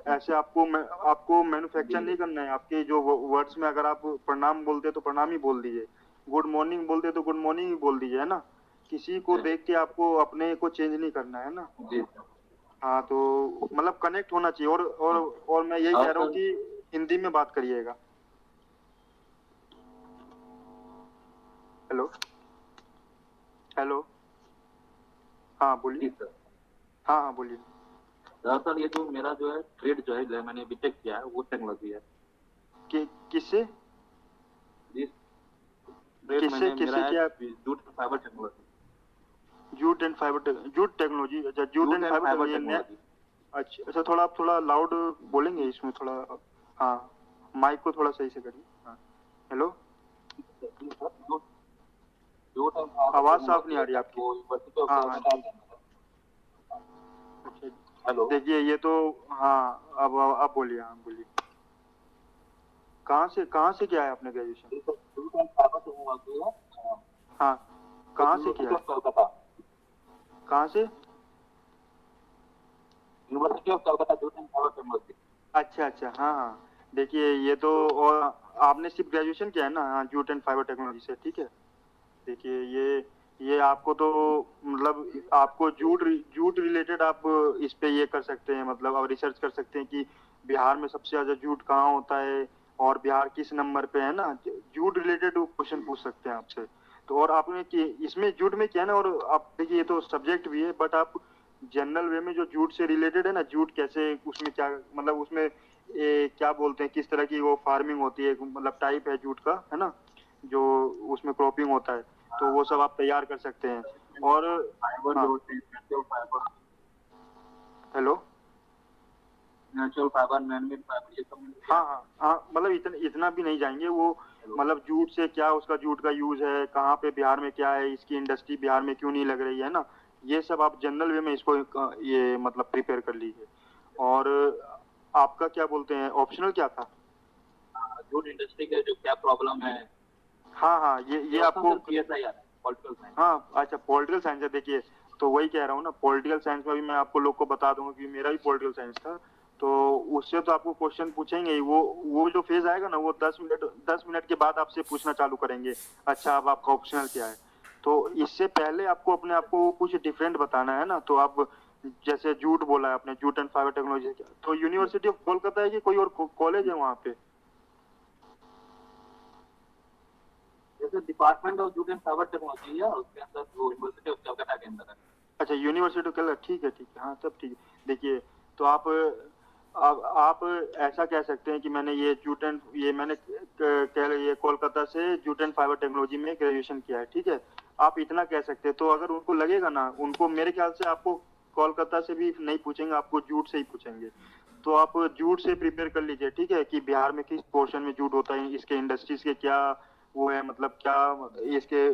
Speaker 2: ऐसे आपको मैन्युफैक्चर नहीं करना है, आपके जो वर्ड्स में अगर आप प्रणाम बोलते तो प्रणाम ही बोल दीजिए, गुड मॉर्निंग बोलते तो गुड मॉर्निंग ही बोल दीजिए, है ना। किसी को देख के आपको अपने को चेंज नहीं करना है ना।
Speaker 3: जी सर।
Speaker 2: हाँ तो मतलब कनेक्ट होना चाहिए, और मैं यही कह रहा हूँ कि हिंदी में बात करिएगा। Hello hello. हाँ बोलिए।
Speaker 3: जी सर।
Speaker 2: हाँ बोलिए।
Speaker 3: दरअसल ये जो मेरा जो है ट्रेड जो है मैंने बीटेक किया है वो टेक्नोलॉजी है।
Speaker 2: किससे
Speaker 3: जी ट्रेड मैंने मेरा
Speaker 2: क्या?
Speaker 3: है jute fibre technology.
Speaker 2: Jute and technology. अच्छा जूट एंड फाइबर टेक्नोलॉजी। अच्छा थोड़ा आप थोड़ा लाउड बोलेंगे इसमें थोड़ा। हाँ माइक को थोड़ा सही से करिए। हाँ हेलो। आवाज साफ नहीं आ रही आपकी। हाँ हाँ ठीक। अच्छा
Speaker 3: हेलो।
Speaker 2: देखिए ये तो, हाँ अब बोलिए, हाँ बोलिए। कहाँ से किया है आपने ग्रेजुएशन? हाँ कहाँ से किया है? कहाँ से?
Speaker 3: University of Calcutta jute and fibre technology.
Speaker 2: अच्छा हाँ हाँ। देखिए ये तो, और आपने सिर्फ ग्रेजुएशन किया है ना? हाँ जूट एंड फाइबर टेक्नोलॉजी से, ठीक है। देखिए ये आपको तो मतलब आपको जूट रिलेटेड आप इस पे ये कर सकते हैं, मतलब आप रिसर्च कर सकते हैं कि बिहार में सबसे ज्यादा जूट कहाँ होता है और बिहार किस नंबर पे है ना। जूट रिलेटेड क्वेश्चन पूछ सकते हैं आपसे। तो और आपने कि इसमें जूट में क्या है ना, और आप देखिए ये तो सब्जेक्ट भी है, बट आप जनरल वे में जो जूट से रिलेटेड है ना, जूट कैसे उसमें क्या मतलब उसमें क्या बोलते हैं, किस तरह की वो फार्मिंग होती है, मतलब टाइप है जूट का, है ना, जो उसमें क्रॉपिंग होता है, तो वो सब आप तैयार कर सकते हैं। और
Speaker 3: फाइबर
Speaker 2: हाँ
Speaker 3: जो होते हैं natural fibre,
Speaker 2: hello.
Speaker 3: Natural fibre, manmade fibre, ये सब।
Speaker 2: हाँ मतलब इतना भी नहीं जाएंगे वो, मतलब जूट से क्या उसका जूट का यूज है, कहाँ पे बिहार में क्या है, इसकी इंडस्ट्री बिहार में क्यों नहीं लग रही है ना, ये सब आप जनरल वे में इसको ये मतलब प्रिपेयर कर लीजिए। और आपका क्या बोलते हैं ऑप्शनल क्या था?
Speaker 3: जूट इंडस्ट्री के जो क्या प्रॉब्लम है।
Speaker 2: हाँ ये आपको
Speaker 3: PSI है, पॉलिटिकल साइंस।
Speaker 2: हाँ अच्छा पॉलिटिकल साइंस है। देखिए तो वही कह रहा हूँ ना, पॉलिटिकल साइंस में भी मैं आपको लोग को बता दूंगा कि मेरा भी पॉलिटिकल साइंस था, तो उससे तो आपको क्वेश्चन पूछेंगे ही। वो जो फेज आएगा ना, वो 10 मिनट के बाद आपसे पूछना चालू करेंगे, अच्छा अब आपका ऑप्शनल क्या है। तो इससे पहले आपको अपने आप को कुछ डिफरेंट बताना है ना। तो आप जैसे जूट बोला है आपने, जूट एंड फाइबर टेक्नोलॉजी, तो यूनिवर्सिटी ऑफ कोलकाता है कि कोई और कॉलेज है वहाँ पे?
Speaker 3: जैसे department of jute and fibre technology है, उसके अंदर वो यूनिवर्सिटी ऑफ कलकत्ता के अंदर है।
Speaker 2: अच्छा यूनिवर्सिटी ऑफ कलकत्ता, ठीक है हाँ तब ठीक है। देखिए तो आप ऐसा कह सकते हैं कि मैंने ये कोलकाता से जूट एंड फाइबर टेक्नोलॉजी में ग्रेजुएशन किया है, ठीक है। आप इतना कह सकते हैं, तो अगर उनको लगेगा ना, उनको मेरे ख्याल से आपको कोलकाता से भी नहीं पूछेंगे, आपको जूट से ही पूछेंगे। तो आप जूट से प्रिपेयर कर लीजिए, ठीक है, कि बिहार में किस पोर्शन में जूट होता है, इसके इंडस्ट्रीज के क्या वो है, मतलब क्या इसके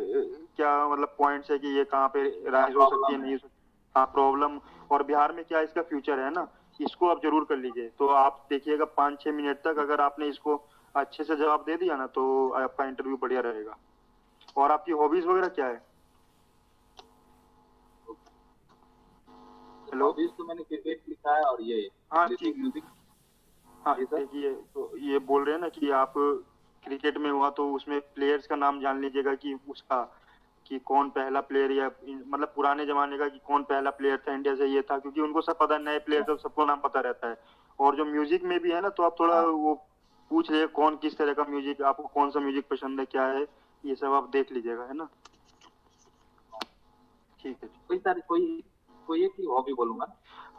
Speaker 2: क्या मतलब पॉइंट्स है कि ये कहाँ पे राइज हो सकती है, नहीं हो सकती, हाँ प्रॉब्लम, और बिहार में क्या इसका फ्यूचर है ना, इसको आप जरूर कर लीजिए। तो आप देखिएगा 5-6 मिनट तक अगर आपने इसको अच्छे से जवाब दे दिया ना, तो आपका इंटरव्यू बढ़िया रहेगा। और आपकी हॉबीज वगैरह क्या है? हेलो।
Speaker 3: हॉबीज तो मैंने क्रिकेट लिखा है और ये
Speaker 2: हाँ
Speaker 3: लिसनिंग
Speaker 2: ठीक।
Speaker 3: म्यूजिक।
Speaker 2: हाँ
Speaker 3: जी सर।
Speaker 2: देखिए तो ये बोल रहे हैं ना कि आप क्रिकेट में हुआ, तो उसमें प्लेयर्स का नाम जान लीजिएगा कि उसका कि कौन पहला प्लेयर, या मतलब पुराने जमाने का कि कौन पहला प्लेयर था इंडिया से, ये था, क्योंकि उनको सब पता है, नए प्लेयर तो सबको नाम पता रहता है। और जो म्यूजिक में भी है ना, तो आप थोड़ा वो पूछ लीजिए कौन किस तरह का म्यूजिक, आपको कौन सा म्यूजिक पसंद है क्या है, ये सब आप देख लीजिएगा, है ना। ठीक है।
Speaker 3: कोई सर कोई एक ही हॉबी बोलूंगा।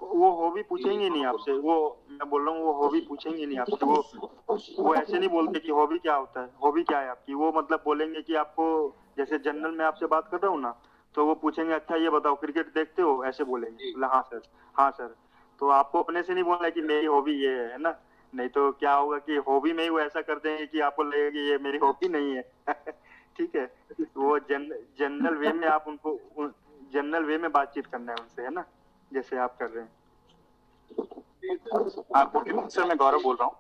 Speaker 2: वो हॉबी पूछेंगे नहीं आपसे, वो मैं बोल रहा हूँ वो हॉबी पूछेंगे नहीं आपसे, वो ऐसे नहीं बोलते कि हॉबी क्या होता है, हॉबी क्या है आपकी, वो मतलब बोलेंगे कि आपको, जैसे जनरल में आपसे बात कर रहा हूँ ना, तो वो पूछेंगे अच्छा ये बताओ क्रिकेट देखते हो, ऐसे बोलेंगे, बोला हाँ सर, हाँ सर। तो आपको अपने से नहीं बोलना है कि मेरी हॉबी ये है ना, नहीं तो क्या होगा कि हॉबी में ही वो ऐसा कर देंगे कि आपको लगेगा कि ये मेरी हॉबी नहीं है। ठीक है, वो जनरल वे में आप उनको जनरल वे में बातचीत करना है उनसे, है ना, जैसे आप कर रहे हैं।
Speaker 8: सर मैं गौरव बोल रहा हूँ।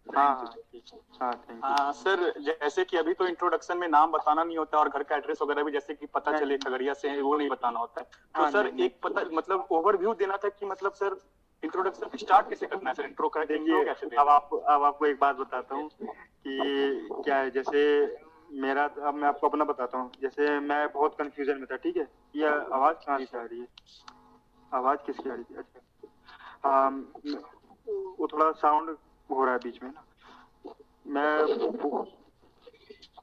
Speaker 2: हाँ हाँ ठीक है, हाँ थैंक यू।
Speaker 8: सर जैसे कि अभी तो इंट्रोडक्शन में नाम बताना नहीं होता और घर का एड्रेस वगैरह भी जैसे कि पता
Speaker 2: नहीं,
Speaker 8: चले खगड़िया से है वो नहीं बताना होता है, तो
Speaker 2: हाँ,
Speaker 8: सर
Speaker 2: नहीं,
Speaker 8: एक पता मतलब ओवरव्यू देना था कि मतलब सर इंट्रोडक्शन स्टार्ट कैसे करना है सर, इंट्रो
Speaker 2: देखिए
Speaker 8: कैसे दें?
Speaker 2: अब आपको एक बात बताता हूँ कि क्या है, जैसे मेरा, अब मैं आपको अपना बताता हूँ, जैसे मैं बहुत कंफ्यूजन में था, ठीक है, ये आवाज कहाँ से आ रही है, आवाज किसकी आ रही है, अच्छा हाँ, वो थोड़ा साउंड हो रहा है बीच में ना, मैं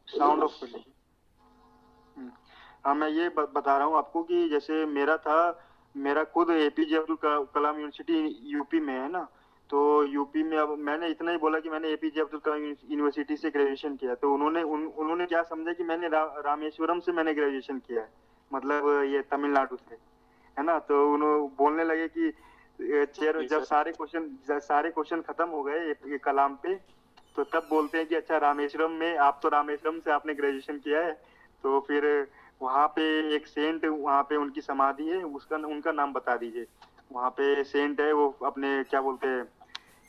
Speaker 2: साउंड ऑफ कर लीजिए। हाँ मैं ये बता रहा हूँ आपको कि जैसे मेरा खुद APJ Abdul Kalam university UP में है ना, तो यूपी में, अब मैंने इतना ही बोला कि मैंने एपीजे अब्दुल कलाम यूनिवर्सिटी से ग्रेजुएशन किया, तो उन्होंने क्या समझा कि मैंने रामेश्वरम से मैंने ग्रेजुएशन किया है, मतलब ये तमिलनाडु से, है ना, तो उन्होंने बोलने लगे कि चेयर, जब सारे क्वेश्चन खत्म हो गए ये कलाम पे, तो तब बोलते हैं कि अच्छा रामेश्वरम में, आप तो रामेश्वरम से आपने ग्रेजुएशन किया है, तो फिर वहाँ पे एक सेंट, वहाँ पे उनकी समाधि है, उनका नाम बता दीजिए, वहाँ पे सेंट है, वो अपने क्या बोलते हैं,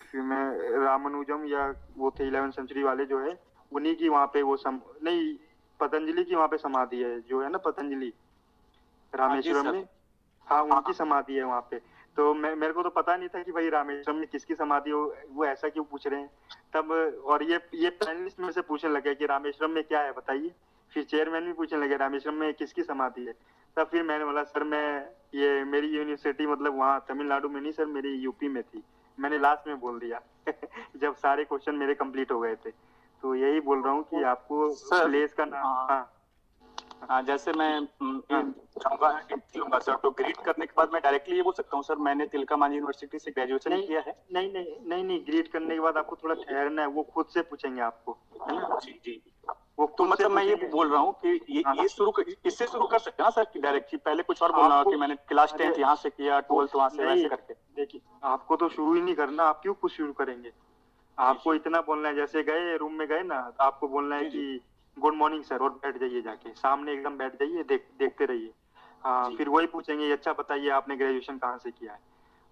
Speaker 2: फिर मैं रामानुजम या वो थे 11th सेंचुरी वाले जो है, उन्हीं की वहाँ पे वो नहीं, पतंजलि की वहाँ पे समाधि है, जो है ना पतंजलि रामेश्वरम में, हाँ उनकी समाधि है वहाँ पे। तो मेरे को तो पता नहीं था कि भाई रामेश्वरम में किसकी समाधि हो, वो ऐसा क्यों पूछ रहे हैं तब, और ये पैनलिस्ट में से पूछने लगे कि रामेश्वरम में क्या है बताइए, फिर चेयरमैन भी पूछने लगे रामेश्वरम में किसकी समाधि है, तब फिर मैंने बोला सर मैं, ये मेरी यूनिवर्सिटी मतलब वहाँ तमिलनाडु में नहीं सर, मेरी यूपी में थी, मैंने लास्ट में बोल दिया जब सारे क्वेश्चन मेरे कंप्लीट हो गए थे। तो यही बोल रहा हूँ कि आपको प्लेस का नाम, हाँ
Speaker 8: जैसे मैं लूंगा सर, तो ग्रीट करने के बाद मैं डायरेक्टली ये बोल सकता हूँ सर मैंने तिलका मांझी यूनिवर्सिटी से ग्रेजुएशन किया है?
Speaker 2: नहीं, ग्रीट करने के बाद आपको थोड़ा ठहरना है, वो खुद से पूछेंगे आपको, है ना
Speaker 8: जी।
Speaker 2: वो
Speaker 8: तो मतलब मैं ये बोल रहा हूँ कि ये इससे शुरू कर सकते हैं सर कि डायरेक्टली पहले कुछ और बोलना कि मैंने क्लास 10th यहाँ से किया, 12th वहाँ से, वैसे करके?
Speaker 2: देखिए आपको तो शुरू ही नहीं करना, आप क्यों कुछ शुरू करेंगे, आपको इतना बोलना है, जैसे गए रूम में गए ना, आपको बोलना है कि गुड मॉर्निंग सर, और बैठ जाइए, जाके सामने एकदम बैठ जाइए, देखते रहिए, हाँ फिर वही पूछेंगे अच्छा बताइए आपने ग्रेजुएशन कहाँ से किया है,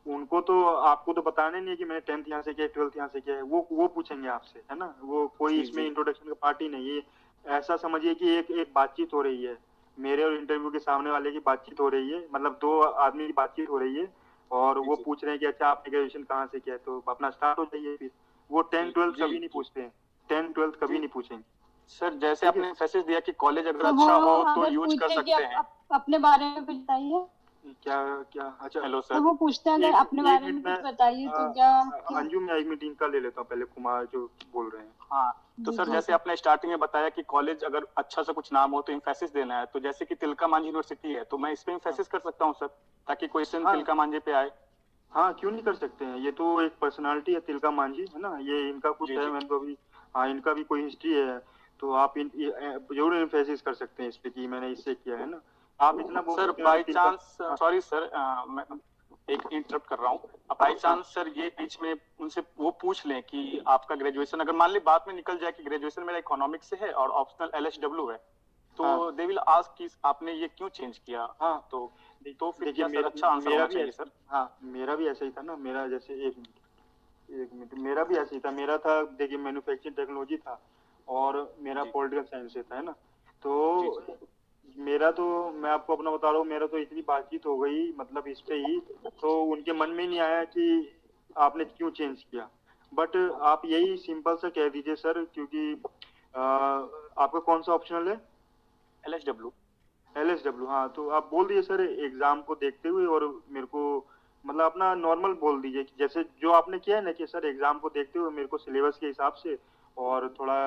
Speaker 2: उनको तो आपको तो बताना नहीं है कि मैंने 10th यहाँ से किया, 12th यहाँ से किया है, वो पूछेंगे आपसे, है ना, वो कोई इसमें इंट्रोडक्शन का पार्टी नहीं है, ऐसा समझिए कि एक बातचीत हो रही है, मेरे और इंटरव्यू के सामने वाले की बातचीत हो रही है, मतलब दो आदमी की बातचीत हो रही है, और वो पूछ रहे हैं कि अच्छा आपने ग्रेजुएशन कहाँ से किया है, तो अपना स्टार्ट हो जाइए फिर, वो 10th 12th कभी नहीं पूछते हैं, 10th 12th कभी नहीं पूछेंगे
Speaker 8: सर। जैसे आपने मैसेज दिया कि कॉलेज अगर अच्छा हो तो यूज कर सकते हैं,
Speaker 7: अपने बारे में कुछ बताइए।
Speaker 2: क्या क्या अच्छा
Speaker 8: हेलो
Speaker 7: तो
Speaker 8: सर,
Speaker 7: वो पूछते हैं अगर अपने बारे में कुछ बताइए तो क्या
Speaker 2: अंजू मैं एक मीटिंग का ले लेता हूँ पहले, कुमार जो बोल रहे हैं।
Speaker 8: हाँ तो सर जैसे आपने स्टार्टिंग में बताया कि कॉलेज अगर अच्छा सा कुछ नाम हो तो इम्फेसिस देना है, तो जैसे कि तिलका मांझी यूनिवर्सिटी है तो मैं इस पे इम्फेसिस कर सकता हूँ सर, ताकि क्वेश्चन तिलका मांझी पे आए?
Speaker 2: हाँ क्यों नहीं कर सकते हैं, ये तो एक पर्सनालिटी है तिलका मांझी, है ना, ये इनका कुछ है, मैंने तो अभी, हाँ इनका भी कोई हिस्ट्री है, तो आप जरूर इम्फेसिस कर सकते हैं इस पे कि मैंने इससे किया है ना, आप इतना बोल
Speaker 8: सर
Speaker 2: सकते हैं
Speaker 8: बाई चांस, सॉरी सर मैं एक इंटरप्ट कर रहा हूँ, बाई चांस सर ये बीच में उनसे वो पूछ लें कि आपका ग्रेजुएशन अगर मान ली बात में निकल जाए कि ग्रेजुएशन मेरा इकोनॉमिक्स से है और ऑप्शनल LSW है, तो दे विल आस्क कि आपने ये क्यों चेंज किया,
Speaker 2: हाँ
Speaker 8: तो फिर
Speaker 2: देखिए
Speaker 8: क्या सर अच्छा आंसर होना चाहिए सर?
Speaker 2: हाँ मेरा भी ऐसा ही था ना, मेरा जैसे एक मिनट मेरा भी ऐसा ही था, मेरा था देखिए मैन्युफैक्चरिंग टेक्नोलॉजी था और मेरा पॉलिटिकल साइंस से था, है ना, तो मेरा तो मैं आपको अपना बता रहा हूँ, मेरा तो इतनी बातचीत हो गई मतलब इस पे ही, तो उनके मन में नहीं आया कि आपने क्यों चेंज किया, बट आप यही सिंपल सा कह दीजिए सर, क्योंकि आपका कौन सा ऑप्शनल है? LSW, हाँ तो आप बोल दीजिए सर एग्जाम को देखते हुए, और मेरे को मतलब अपना नॉर्मल बोल दीजिए कि जैसे जो आपने किया है ना कि सर एग्जाम को देखते हुए मेरे को सिलेबस के हिसाब से और थोड़ा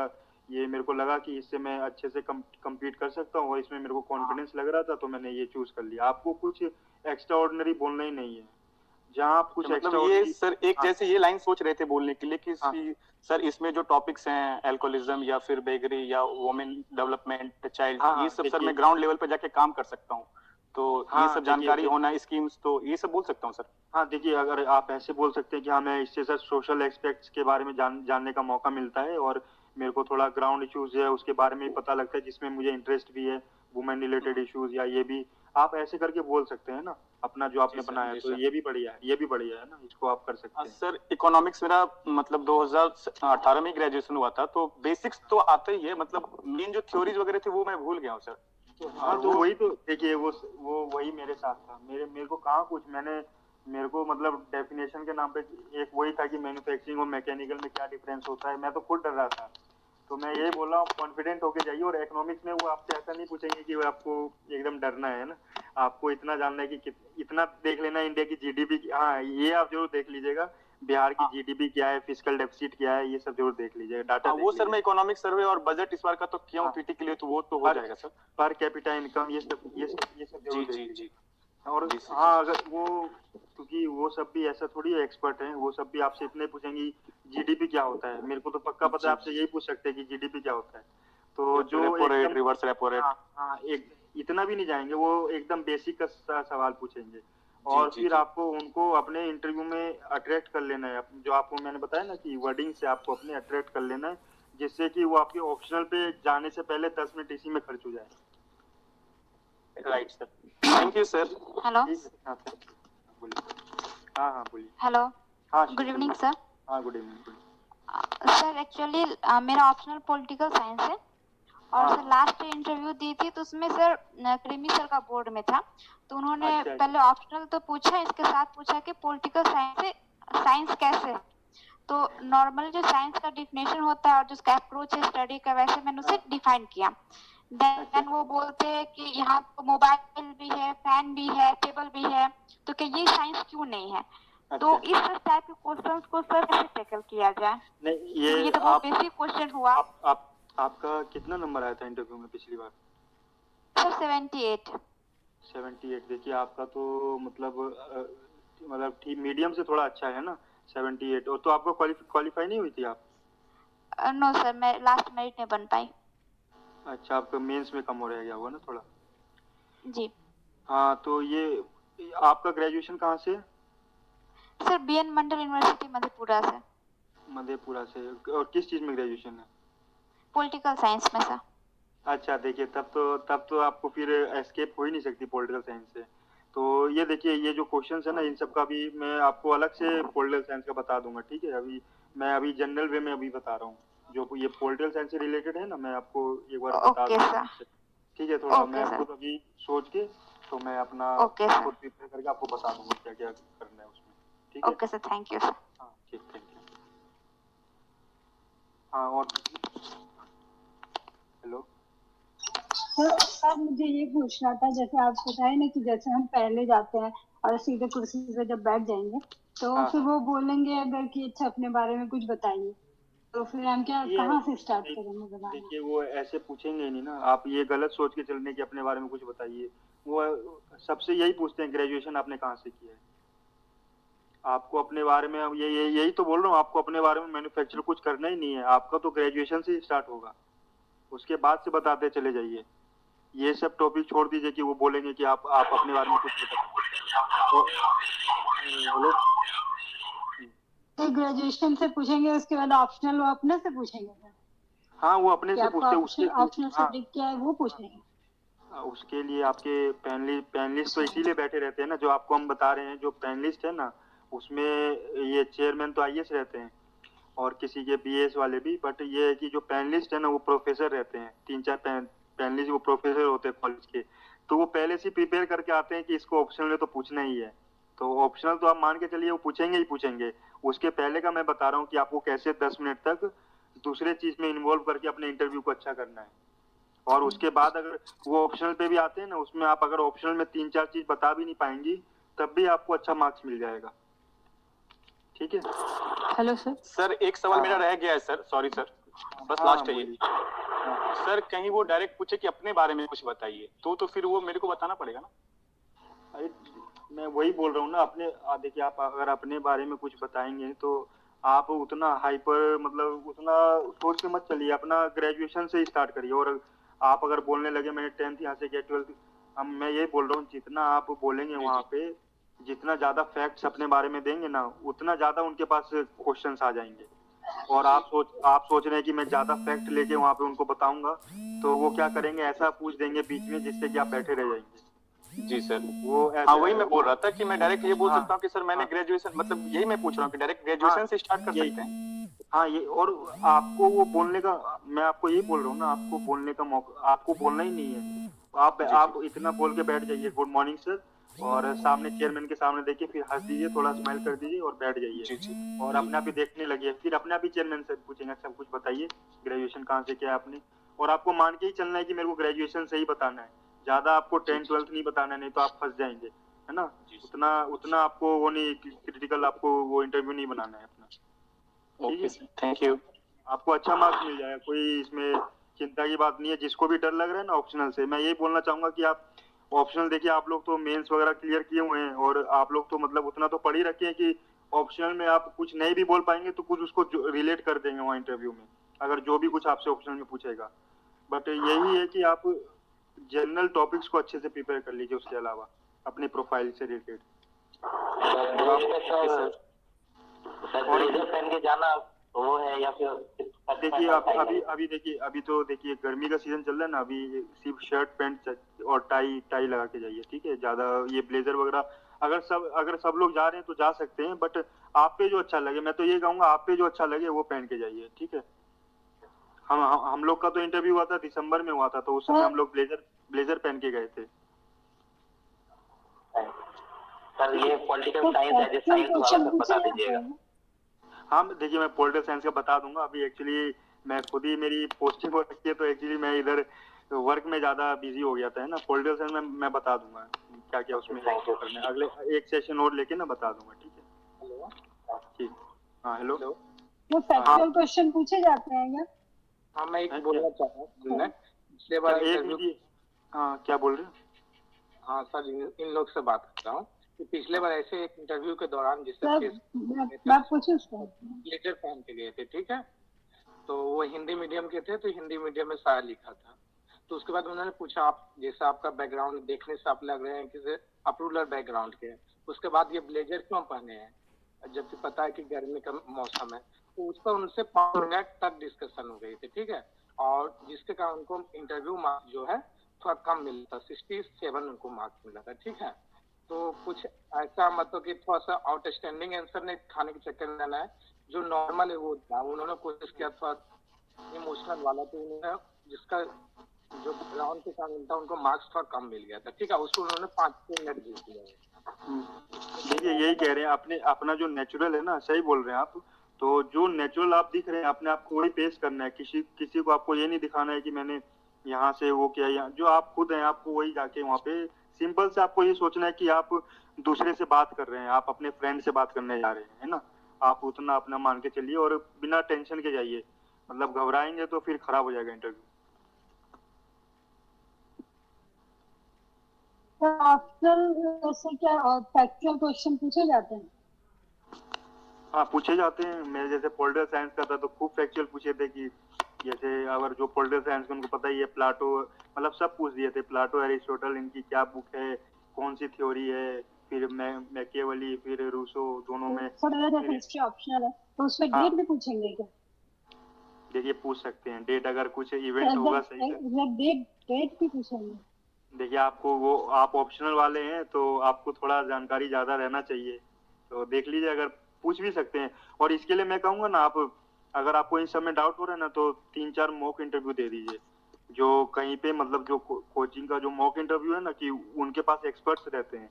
Speaker 2: ये मेरे को लगा कि इससे मैं अच्छे से compete कर सकता हूँ और इसमें मेरे को कॉन्फिडेंस लग रहा था, तो मैंने ये चूज कर लिया। आपको कुछ एक्स्ट्रा ऑर्डिनरी बोलना ही नहीं है। जहाँ आप कुछ
Speaker 8: मतलब ये
Speaker 2: एक्स्ट्रा
Speaker 8: सर एक जैसे ये लाइन सोच रहे थे बोलने के लिए कि
Speaker 2: हाँ।
Speaker 8: सर इसमें जो टॉपिक्स हैं अल्कोहलिज्म या फिर बेगरी या वुमेन डेवलपमेंट चाइल्ड,
Speaker 2: हाँ,
Speaker 8: ये सब सर
Speaker 2: देखिए-
Speaker 8: मैं ग्राउंड लेवल पे जाके काम कर सकता हूँ, तो
Speaker 2: हाँ,
Speaker 8: ये सब
Speaker 2: देखिए-
Speaker 8: जानकारी होना, स्कीम्स, तो ये सब बोल सकता हूँ सर।
Speaker 2: हाँ, देखिए, अगर आप ऐसे बोल सकते हैं कि हाँ, मैं इससे सर सोशल एस्पेक्ट्स के बारे में जानने का मौका मिलता है और मेरे को थोड़ा ग्राउंड इश्यूज है उसके बारे में पता लगता है जिसमें मुझे इंटरेस्ट भी है, वुमेन रिलेटेड इश्यूज या ये भी आप ऐसे करके बोल सकते हैं ना अपना जो आपने
Speaker 8: जी सर,
Speaker 2: बनाया।
Speaker 8: जी
Speaker 2: तो
Speaker 8: सर।
Speaker 2: ये भी बढ़िया है, ये भी बढ़िया है ना, इसको आप कर सकते हैं।
Speaker 8: सर इकोनॉमिक्स मेरा मतलब 2018 में ग्रेजुएशन हुआ था, तो बेसिक्स तो आता ही है, मतलब मेन जो थ्योरीज वगैरह थे वो मैं भूल गया हूँ सर।
Speaker 2: हाँ, तो वही तो देखिए वो वही मेरे साथ था। मेरे को कहाँ कुछ मेरे को मतलब डेफिनेशन के नाम पे एक वही था कि मैन्युफैक्चरिंग और मैकेनिकल में क्या डिफरेंस होता है, मैं तो खुद डर रहा था। तो मैं यही बोल रहा हूँ, कॉन्फिडेंट होके जाइए। और इकोनॉमिक्स में वो आपसे ऐसा नहीं पूछेंगे कि वो आपको एकदम डरना है ना, आपको इतना जानना है कि इतना देख लेना इंडिया की जीडीपी। हाँ, ये आप जरूर देख लीजिएगा, बिहार की जीडीपी क्या है, फिस्कल डेफिसिट क्या है, ये सब जरूर देख लीजिएगा, डाटा
Speaker 8: वो सर मैं इकोनॉमिक सर्वे और बजट इस बार का तो किया हूँ पीटी के लिए, तो वो तो हो जाएगा सर।
Speaker 2: पर कैपिटा इनकम ये सब जरूर
Speaker 8: जी
Speaker 2: देख
Speaker 8: जी जी।
Speaker 2: और
Speaker 8: जी सर,
Speaker 2: हाँ, अगर वो क्योंकि वो सब भी ऐसा थोड़ी एक्सपर्ट हैं, वो सब भी आपसे इतने पूछेंगी जीडीपी क्या होता है। मेरे को तो पक्का पता है, आपसे यही पूछ सकते हैं कि जीडीपी क्या होता है। तो जो
Speaker 8: रेपो रेट,
Speaker 2: एकदम
Speaker 8: रिवर्स रेपो रेट।
Speaker 2: हाँ, एक इतना भी नहीं जाएंगे, वो एकदम बेसिक का सवाल पूछेंगे। और
Speaker 8: जी,
Speaker 2: फिर
Speaker 8: जी।
Speaker 2: आपको उनको अपने इंटरव्यू में अट्रैक्ट कर लेना है। जो आपको मैंने बताया ना कि वर्डिंग से आपको अपने अट्रैक्ट कर लेना है, जिससे कि वो आपके ऑप्शनल पे जाने से पहले 10 मिनट इसी में खर्च हो जाए।
Speaker 8: Right sir, thank you sir.
Speaker 4: Hello
Speaker 2: ठीक है, हाँ सर, बोलिए। हाँ, बोलिए।
Speaker 4: हेलो,
Speaker 2: हाँ,
Speaker 4: गुड इवनिंग सर।
Speaker 2: हाँ, गुड इवनिंग।
Speaker 4: सर एक्चुअली मेरा ऑप्शनल पॉलिटिकल साइंस है और सर लास्ट इंटरव्यू दी थी तो उसमें सर क्रीमी सर का बोर्ड में था, तो उन्होंने
Speaker 2: अच्छा।
Speaker 4: पहले ऑप्शनल तो पूछा, इसके साथ पूछा कि पॉलिटिकल साइंस से साइंस कैसे है। तो नॉर्मल जो साइंस का डिफिनेशन होता है और जो उसका अप्रोच है स्टडी का, वैसे मैंने उसे डिफाइन किया। देन वो बोलते हैं कि यहाँ तो मोबाइल भी है, फैन भी है, टेबल भी है, तो क्या ये साइंस क्यों नहीं है? तो इस टाइप के क्वेश्चंस को सर कैसे टैकल किया जाए?
Speaker 2: नहीं,
Speaker 4: ये तो बहुत बेसिक क्वेश्चन हुआ।
Speaker 2: आपका कितना नंबर आया था इंटरव्यू में पिछली बार?
Speaker 4: सर 78।
Speaker 2: 78। देखिए, आपका तो मतलब ठीक मीडियम से थोड़ा अच्छा है ना 78। और तो आपको क्वालिफाई नहीं हुई थी आप?
Speaker 4: नो सर, मैं लास्ट मेरिट नहीं बन पाई।
Speaker 2: अच्छा, आपका मेंस में कम हो रह गया होगा ना थोड़ा।
Speaker 4: जी
Speaker 2: हाँ, तो ये आपका ग्रेजुएशन कहाँ से है?
Speaker 4: सर, बीएन मंडल यूनिवर्सिटी मधेपुरा से।
Speaker 2: मधेपुरा से। और किस चीज में ग्रेजुएशन है?
Speaker 4: पॉलिटिकल साइंस में सर।
Speaker 2: अच्छा, देखिए, तब तो आपको फिर एस्केप हो ही नहीं सकती पॉलिटिकल साइंस से। तो ये देखिए, ये जो क्वेश्चंस है ना, इन सब का भी मैं आपको अलग से पॉलिटिकल साइंस का बता दूंगा, ठीक है? मैं जनरल वे में बता रहा हूँ। जो ये पॉलिटिकल साइंस से रिलेटेड है ना, मैं आपको एक बार बता
Speaker 4: ओके
Speaker 2: दूंगा।
Speaker 4: सर।
Speaker 2: ठीक है, थोड़ा
Speaker 4: ओके
Speaker 2: मैं
Speaker 4: सर।
Speaker 2: खुद अभी सोच के तो मैं अपना
Speaker 4: ओके सर।
Speaker 2: खुद प्रिपेयर करके आपको बता दूंगा क्या क्या करना है उसमें। ठीक है?
Speaker 4: Okay sir, thank you sir.
Speaker 2: हाँ, ठीक, थैंक यू। हाँ, और हेलो
Speaker 9: सर मुझे ये पूछना था, जैसे आप बताए ना कि जैसे हम पहले जाते हैं और सीधे कुर्सी पे जब बैठ जाएंगे तो
Speaker 2: हाँ,
Speaker 9: फिर वो बोलेंगे अगर कि अच्छा अपने बारे में कुछ बताइए, तो फिर हम कहाँ से स्टार्ट करेंगे बताना?
Speaker 2: देखिए, वो ऐसे पूछेंगे ही नहीं ना। आप ये गलत सोच के चलने की अपने बारे में कुछ बताइए। वो सबसे यही पूछते हैं, ग्रेजुएशन आपने कहाँ से किया है। आपको अपने बारे में, अब यही तो बोल रहा हूँ, आपको अपने बारे में मैन्युफैक्चर कुछ करना ही नहीं है। आपका तो ग्रेजुएशन से ही स्टार्ट होगा, उसके बाद से बताते चले जाइए। ये सब टॉपिक छोड़ दीजिए कि वो बोलेंगे कि आप अपने बारे में कुछ हेलो।
Speaker 9: ग्रेजुएशन से पूछेंगे, उसके बाद ऑप्शनल वो अपने से पूछेंगे सर?
Speaker 2: हाँ, वो अपने से पूछते हैं
Speaker 9: ऑप्शनल सब्जेक्ट क्या है वो पूछेंगे?
Speaker 2: उसके लिए आपके पैनलिस्ट तो इसीलिए बैठे रहते हैं ना, जो आपको हम बता रहे हैं। जो पैनलिस्ट है ना, उसमें ये चेयरमैन तो आईएएस रहते हैं और किसी के बीएस वाले भी। बट ये है कि जो पैनलिस्ट है ना, वो प्रोफेसर रहते हैं। 3-4 पैनलिस्ट वो प्रोफेसर होते हैं कॉलेज के। तो वो पहले से प्रिपेयर करके आते हैं कि इसको ऑप्शनल में तो पूछना ही है। तो ऑप्शनल तो आप मान के चलिए वो पूछेंगे ही पूछेंगे। उसके पहले का मैं बता रहा हूँ कि आपको कैसे 10 मिनट तक दूसरे चीज में इन्वॉल्व करके अपने इंटरव्यू को अच्छा करना है। और उसके बाद अगर वो ऑप्शनल पे भी आते हैं ना, उसमें आप अगर ऑप्शनल में 3-4 चीज बता भी नहीं पाएंगी, तब भी आपको अच्छा मार्क्स मिल जाएगा। ठीक है?
Speaker 9: Hello sir.
Speaker 8: सर एक सवाल मेरा रह गया है सर, सॉरी सर। बस
Speaker 2: हाँ,
Speaker 8: लास्ट है ये।
Speaker 2: बोलिए। हाँ।
Speaker 8: सर कहीं वो डायरेक्ट पूछे कि अपने बारे में कुछ बताइए, तो फिर वो मेरे को बताना पड़ेगा ना।
Speaker 2: अरे मैं वही बोल रहा हूँ ना, अपने देखिए आप अगर अपने बारे में कुछ बताएंगे तो आप उतना हाइपर मतलब उतना सोच के मत चलिए, अपना ग्रेजुएशन से ही स्टार्ट करिए। और आप अगर बोलने लगे मैंने 10th यहाँ से किया 12th, अब मैं यही बोल रहा हूँ जितना आप बोलेंगे
Speaker 8: जी,
Speaker 2: वहाँ पे, जितना ज्यादा फैक्ट्स अपने बारे में देंगे ना, उतना ज्यादा उनके पास क्वेश्चंस आ जाएंगे। और आप सोच रहे हैं कि मैं ज्यादा फैक्ट लेके वहाँ पे उनको बताऊंगा, तो वो क्या करेंगे, ऐसा पूछ देंगे बीच में जिससे कि आप बैठे रह जाएंगे।
Speaker 8: जी सर।
Speaker 2: वो
Speaker 8: हाँ
Speaker 2: ऐसा
Speaker 8: वही मैं बोल रहा था कि मैं डायरेक्ट ये बोल
Speaker 2: हाँ,
Speaker 8: सकता हूँ कि सर मैंने
Speaker 2: हाँ,
Speaker 8: ग्रेजुएशन, मतलब यही मैं पूछ रहा हूँ कि डायरेक्ट ग्रेजुएशन से स्टार्ट कर
Speaker 2: यही
Speaker 8: सकते हैं।
Speaker 2: हाँ ये, और आपको वो बोलने का, मैं आपको यही बोल रहा हूँ ना, आपको बोलने का मौका, आपको बोलना ही नहीं है। आप इतना बोल के बैठ जाइए गुड मॉर्निंग सर, और सामने चेयरमैन के सामने देखिए, फिर हंस दीजिए, थोड़ा स्माइल कर दीजिए और बैठ
Speaker 8: जी
Speaker 2: जाइए।
Speaker 8: जी
Speaker 2: और अपने आप ही देखने लगिए, फिर अपने आप ही चेयरमैन से पूछेंगे सब कुछ बताइए, ग्रेजुएशन कहाँ से किया आपने। और आपको मान के ही चलना है कि मेरे को ग्रेजुएशन से ही बताना है, ज्यादा आपको 10th 12th नहीं बताना है, नहीं तो आप फंस जाएंगे, है ना। उतना उतना आपको वो नहीं, क्रिटिकल आपको वो इंटरव्यू नहीं बनाना है अपना।
Speaker 8: Okay sir, thank you.
Speaker 2: आपको अच्छा मार्क्स मिल जाएगा, कोई इसमें चिंता की बात नहीं है। जिसको भी डर लग रहा है ना ऑप्शनल से, मैं यही बोलना चाहूंगा कि आप ऑप्शनल देखिए, आप लोग तो मेंस वगैरह क्लियर किए हुए हैं, और आप लोग तो मतलब उतना तो पढ़ ही रखे हैं कि ऑप्शनल में आप कुछ नहीं भी बोल पाएंगे तो कुछ उसको रिलेट कर देंगे वहाँ इंटरव्यू में, अगर जो भी कुछ आपसे ऑप्शनल में पूछेगा। बट यही है कि आप जनरल टॉपिक्स को अच्छे से प्रिपेयर कर लीजिए, उसके अलावा अपनी प्रोफाइल से रिलेटेड।
Speaker 5: सर ब्लेजर पहन के जाना वो है या फिर
Speaker 2: देखिए अभी तो देखिए गर्मी का सीजन चल रहा है ना, अभी सिर्फ शर्ट पैंट और टाई लगा के जाइए, ठीक है। ज्यादा ये ब्लेजर वगैरह अगर सब लोग जा रहे हैं तो जा सकते हैं, बट आप पे जो अच्छा लगे, मैं तो ये कहूंगा आप पे जो अच्छा लगे वो पहन के जाइए, ठीक है। हम लोग का तो इंटरव्यू हुआ था दिसंबर में हुआ था, तो उस समय हम लोग ब्लेजर पहन के गए थे।
Speaker 5: सर ये पॉलिटिकल साइंस है, जो साइंस वाला सर बता दीजिएगा।
Speaker 2: हाँ देखिए मैं पॉलिटिकल साइंस का बता दूंगा। अभी एक्चुअली मैं खुद ही, मेरी पोस्टिंग हो रखी है, तो एक्चुअली मैं इधर वर्क में ज्यादा बिजी हो गया था, है ना। पॉलिटिकल साइंस में मैं बता दूंगा क्या क्या उसमें करना है, अगले एक सेशन और लेके ना बता दूंगा, ठीक है।
Speaker 5: हेलो
Speaker 2: ठीक, हाँ हेलो।
Speaker 9: वो फैक्चुअल क्वेश्चन पूछे जाते हैं क्या?
Speaker 10: हाँ मैं एक बोलना चाह रहा हूँ, पिछले बार इंटरव्यू।
Speaker 2: हाँ क्या बोल रहे हैं?
Speaker 10: हाँ सर इन लोग से बात कर रहा हूँ कि पिछले बार ऐसे एक इंटरव्यू के दौरान जिससे
Speaker 9: मैं पूछूं
Speaker 10: लेटर पहन के गए थे, ठीक है। तो वो हिंदी मीडियम के थे, तो हिंदी मीडियम में सारा लिखा था। तो उसके बाद उन्होंने पूछा, आप जैसे आपका बैकग्राउंड देखने से आप लग रहे हैं कि आप रूरल बैकग्राउंड के हैं, उसके बाद ये ब्लेजर क्यों पहने हैं जबकि पता है कि गर्मी का मौसम है। तो उस पर उनसे 5 मिनट तक डिस्कशन हो गई थी, ठीक है। और जिसके कारण उनको इंटरव्यू मार्क्स जो है थोड़ा कम मिला था, 67 उनको मार्क्स मिला था, ठीक है। तो कुछ ऐसा मतलब कि थोड़ा सा आउटस्टैंडिंग आंसर नहीं खाने के चक्कर में रहना है, जो नॉर्मल है वो था। उन्होंने कोशिश किया थोड़ा इमोशनल वाला, तो उन्होंने जिसका जो बैकग्राउंड के कारण था उनको मार्क्स थोड़ा कम मिल गया था, ठीक है। उसको उन्होंने 5 मिनट दे दिया।
Speaker 2: देखिए यही कह रहे हैं, अपना जो नेचुरल है ना, सही बोल रहे हैं आप। तो जो नेचुरल आप दिख रहे हैं अपने आप को वही पेश करना है, किसी को आपको ये नहीं दिखाना है कि मैंने यहाँ से वो किया, यहाँ जो आप खुद हैं आपको वही जाके वहाँ पे सिंपल से आपको ये सोचना है कि आप दूसरे से बात कर रहे हैं, आप अपने फ्रेंड से बात करने जा रहे हैं, है ना। आप उतना अपना मान के चलिए और बिना टेंशन के जाइए, मतलब घबराएंगे तो फिर खराब हो जाएगा इंटरव्यू।
Speaker 9: जैसे क्या फैक्चुअल क्वेश्चन पूछे जाते हैं?
Speaker 2: हाँ पूछे जाते हैं। मैं जैसे पॉलिटिकल साइंस का था तो खूब फैक्चुअल पूछे थे कि जैसे अगर जो पॉलिटिकल साइंस उनको पता ही है, प्लाटो, मतलब सब पूछ दिए थे, प्लाटो एरिस्टोटल इनकी क्या बुक है, कौन सी थ्योरी है, फिर मैकियावेली, फिर रूसो, दोनों में।
Speaker 9: हिस्ट्री ऑप्शनल है तो उसमें डेट भी पूछेंगे क्या?
Speaker 2: देखिए पूछ सकते हैं डेट, अगर कुछ इवेंट होगा सही से।
Speaker 9: डेट भी पूछेंगे?
Speaker 2: देखिए आप ऑप्शनल वाले हैं तो आपको थोड़ा जानकारी ज्यादा रहना चाहिए, तो देख लीजिए, अगर पूछ भी सकते हैं। और इसके लिए मैं कहूंगा ना, आप अगर आपको इन सब में डाउट हो रहा है ना, तो 3-4 मॉक इंटरव्यू दे दीजिए, जो कहीं पे मतलब जो कोचिंग का जो मॉक इंटरव्यू है ना, कि उनके पास एक्सपर्ट्स रहते हैं,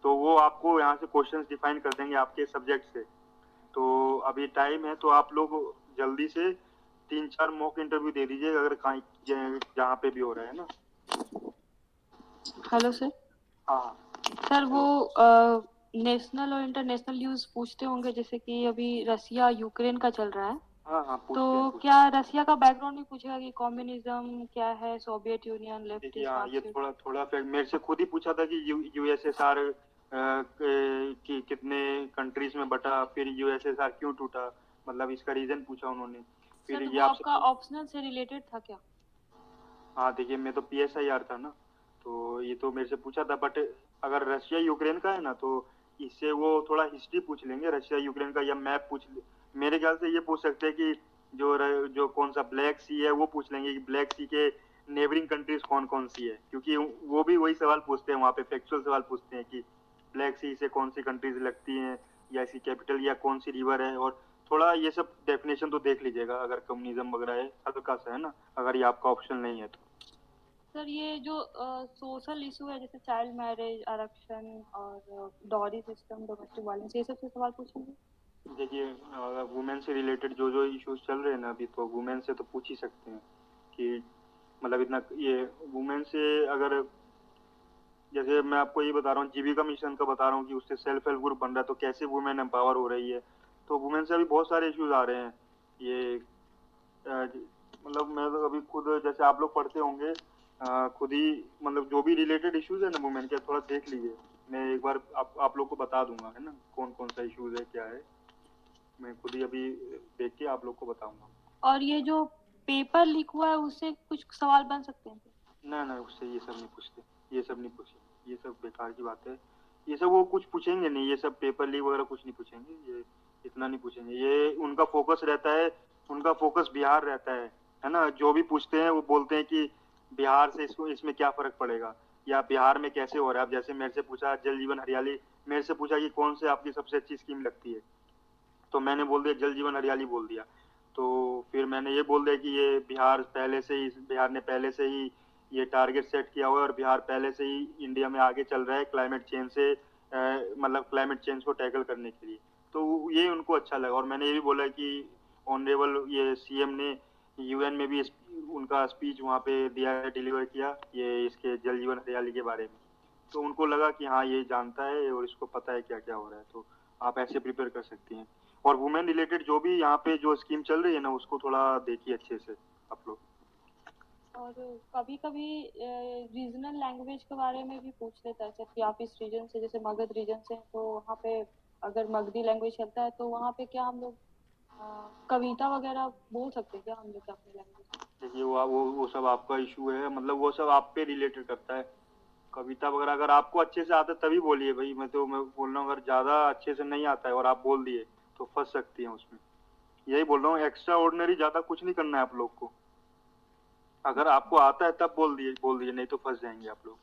Speaker 2: तो वो आपको यहाँ से क्वेश्चंस डिफाइन कर देंगे आपके सब्जेक्ट से। तो अभी टाइम है, तो आप लोग जल्दी से 3-4 मॉक इंटरव्यू दे दीजिए, अगर कहीं जहाँ पे भी हो रहा है ना।
Speaker 7: Hello sir.
Speaker 2: हाँ
Speaker 7: सर वो नेशनल और इंटरनेशनल न्यूज़ पूछते होंगे, जैसे कि अभी रसिया यूक्रेन का चल रहा है,
Speaker 2: हाँ हाँ पूछते
Speaker 7: तो
Speaker 2: हैं
Speaker 7: क्या रसिया का बैकग्राउंड भी पूछेगा कि कम्युनिज्म क्या है, सोवियत यूनियन,
Speaker 2: देखिए
Speaker 7: लेफ्टिस्ट,
Speaker 2: हाँ ये
Speaker 7: मार्क्सिस्ट?
Speaker 2: थोड़ा थोड़ा fact मेरे से खुद ही पूछा था कि यूएसएसआर की कितने कंट्रीज में बटा, फिर यूएसएसआर क्यों टूटा, मतलब इसका रीजन पूछा उन्होंने। फिर
Speaker 7: सर तो
Speaker 2: ये
Speaker 7: वो
Speaker 2: आपसे
Speaker 7: आपका ऑप्शनल से रिलेटेड था क्या?
Speaker 2: हाँ देखिए मैं तो पीएसआईआर था ना, तो ये तो मेरे से पूछा था। बट अगर रशिया यूक्रेन का है ना, तो इससे वो थोड़ा हिस्ट्री पूछ लेंगे रशिया यूक्रेन का, या मैप मेरे ख्याल से ये पूछ सकते हैं कि जो कौन सा ब्लैक सी है वो पूछ लेंगे कि ब्लैक सी के नेबरिंग कंट्रीज कौन कौन सी है, क्योंकि वो भी वही सवाल पूछते हैं वहाँ पे, फैक्चुअल सवाल पूछते हैं कि ब्लैक सी से कौन सी कंट्रीज लगती हैं, या इसकी कैपिटल, या कौन सी रिवर है। और थोड़ा ये सब डेफिनेशन तो देख लीजिएगा अगर कम्युनिज्म वगैरह है, हल्का सा है ना, अगर ये आपका ऑप्शन नहीं है तो।
Speaker 7: सर ये जो सोशल इशू है जैसे चाइल्ड मैरिज, आरक्षण और डॉरी सिस्टम, डोमेस्टिक वायलेंस, ये सब से सवाल पूछेंगे?
Speaker 2: देखिए वुमेन से रिलेटेड जो जो इश्यूज चल रहे हैं ना अभी, तो वुमेन से तो पूछ ही सकते हैं कि मतलब इतना ये वुमेन से, अगर जैसे मैं आपको ये बता रहा हूँ जीविका मिशन का बता रहा हूँ कि उससे सेल्फ हेल्प ग्रुप बन रहा है, तो कैसे वुमेन एम्पावर हो रही है। तो वुमेन से अभी बहुत सारे इश्यूज आ रहे हैं। ये मतलब मैं तो अभी खुद, जैसे आप लोग पढ़ते होंगे खुद ही, मतलब जो भी रिलेटेड इश्यूज है ना वुमेन के, थोड़ा देख लीजिए। मैं एक बार आप लोग को बता दूंगा, है ना, कौन कौन सा इश्यूज है क्या है। मैं खुद ही अभी देख के आप लोग को बताऊंगा।
Speaker 7: और ये जो पेपर लीक हुआ है उससे कुछ सवाल बन सकते हैं?
Speaker 2: ना ना उससे ये सब नहीं पूछते, ये सब नहीं पूछे, ये सब बेकार की बात है। ये सब वो कुछ पूछेंगे नहीं, ये सब पेपर लीक वगैरह कुछ नहीं पूछेंगे, ये इतना नहीं पूछेंगे। ये उनका फोकस रहता है, उनका फोकस बिहार रहता है ना। जो भी पूछते हैं वो बोलते हैं कि बिहार से इसको इसमें क्या फर्क पड़ेगा, या बिहार में कैसे हो रहा है। अब जैसे मेरे से पूछा जल जीवन हरियाली, मेरे से पूछा कि कौन से आपकी सबसे अच्छी स्कीम लगती है, तो मैंने बोल दिया जल जीवन हरियाली बोल दिया। तो फिर मैंने ये बोल दिया कि ये बिहार ने पहले से ही ये टारगेट सेट किया हुआ है, और बिहार पहले से ही इंडिया में आगे चल रहा है क्लाइमेट चेंज से, मतलब क्लाइमेट चेंज को टैकल करने के लिए। तो ये उनको अच्छा लगा। और मैंने ये भी बोला कि ऑनरेबल ये सीएम ने यूएन में भी उनका स्पीच वहाँ पे दिया है, डिलीवर किया ये इसके जल जीवन हरियाली के बारे में। तो उनको लगा कि हाँ ये जानता है और इसको पता है क्या क्या हो रहा है। तो आप ऐसे प्रिपेयर कर सकती हैं। और वुमेन रिलेटेड जो भी यहाँ पे जो स्कीम चल रही है ना, उसको थोड़ा देखिए अच्छे से आप लोग।
Speaker 7: और कभी कभी रीजनल लैंग्वेज के बारे में भी पूछ लेता है सर कि आप इस रीजन से, जैसे मगध रीजन से हैं, तो वहाँ पे अगर मगधी लैंग्वेज चलता है तो वहाँ पे क्या हम लोग कविता वगैरह बोल सकते हैं क्या हम लोग अपनी लैंग्वेज?
Speaker 2: देखिए वो सब आपका इशू है, मतलब वो सब आप पे रिलेटेड करता है। कविता वगैरह अगर आपको अच्छे से आता है तभी बोलिए भाई। मैं बोल रहा हूँ अगर ज्यादा अच्छे से नहीं आता है और आप बोल दिए तो फंस सकती हैं उसमें। यही बोल रहा हूँ, एक्स्ट्रा ऑर्डिनरी ज्यादा कुछ नहीं करना है आप लोग को। अगर आपको आता है तब बोल दिए, नहीं तो फंस जाएंगे आप लोग।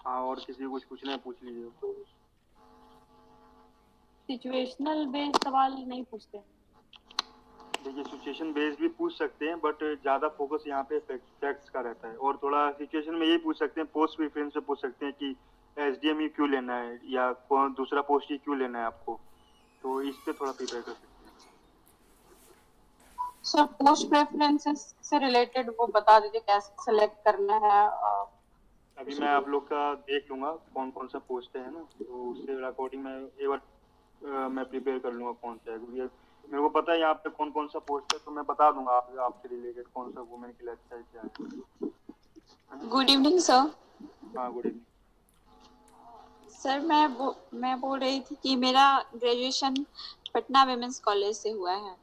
Speaker 2: हाँ और किसी को कुछ पूछना है पूछ लीजिए।
Speaker 7: सिचुएशनल बेस्ड सवाल नहीं पूछते?
Speaker 2: देखिए सिचुएशन बेस्ड भी पूछ सकते हैं, बट ज्यादा फोकस यहाँ पे फैक्ट्स का रहता है। और थोड़ा सिचुएशन में यही पूछ सकते हैं, पोस्ट प्रेफरेंस से पूछ सकते हैं कि एसडीएम ही क्यों लेना है, या कौन दूसरा पोस्ट ही क्यों लेना है आपको। तो इस पे थोड़ा प्रिपेयर कर सकते हैं।
Speaker 6: सर पोस्ट प्रेफरेंसेस से रिलेटेड वो बता दीजिए कैसे सेलेक्ट करना है।
Speaker 2: अभी मैं आप लोग का देख लूंगा कौन कौन सा पोस्ट है ना, तो उससे अकॉर्डिंग मैं एक बार मैं प्रिपेयर कर लूंगा कौन सा है, क्योंकि मेरे को पता है यहाँ पे कौन कौन सा पोस्ट है, तो मैं बता दूंगा आपसे रिलेटेड कौन सा वुमेन के लिए अच्छा है क्या है।
Speaker 11: Good evening sir.
Speaker 2: हाँ गुड इवनिंग।
Speaker 11: सर मैं बोल रही थी कि मेरा ग्रेजुएशन पटना विमेंस कॉलेज से हुआ है।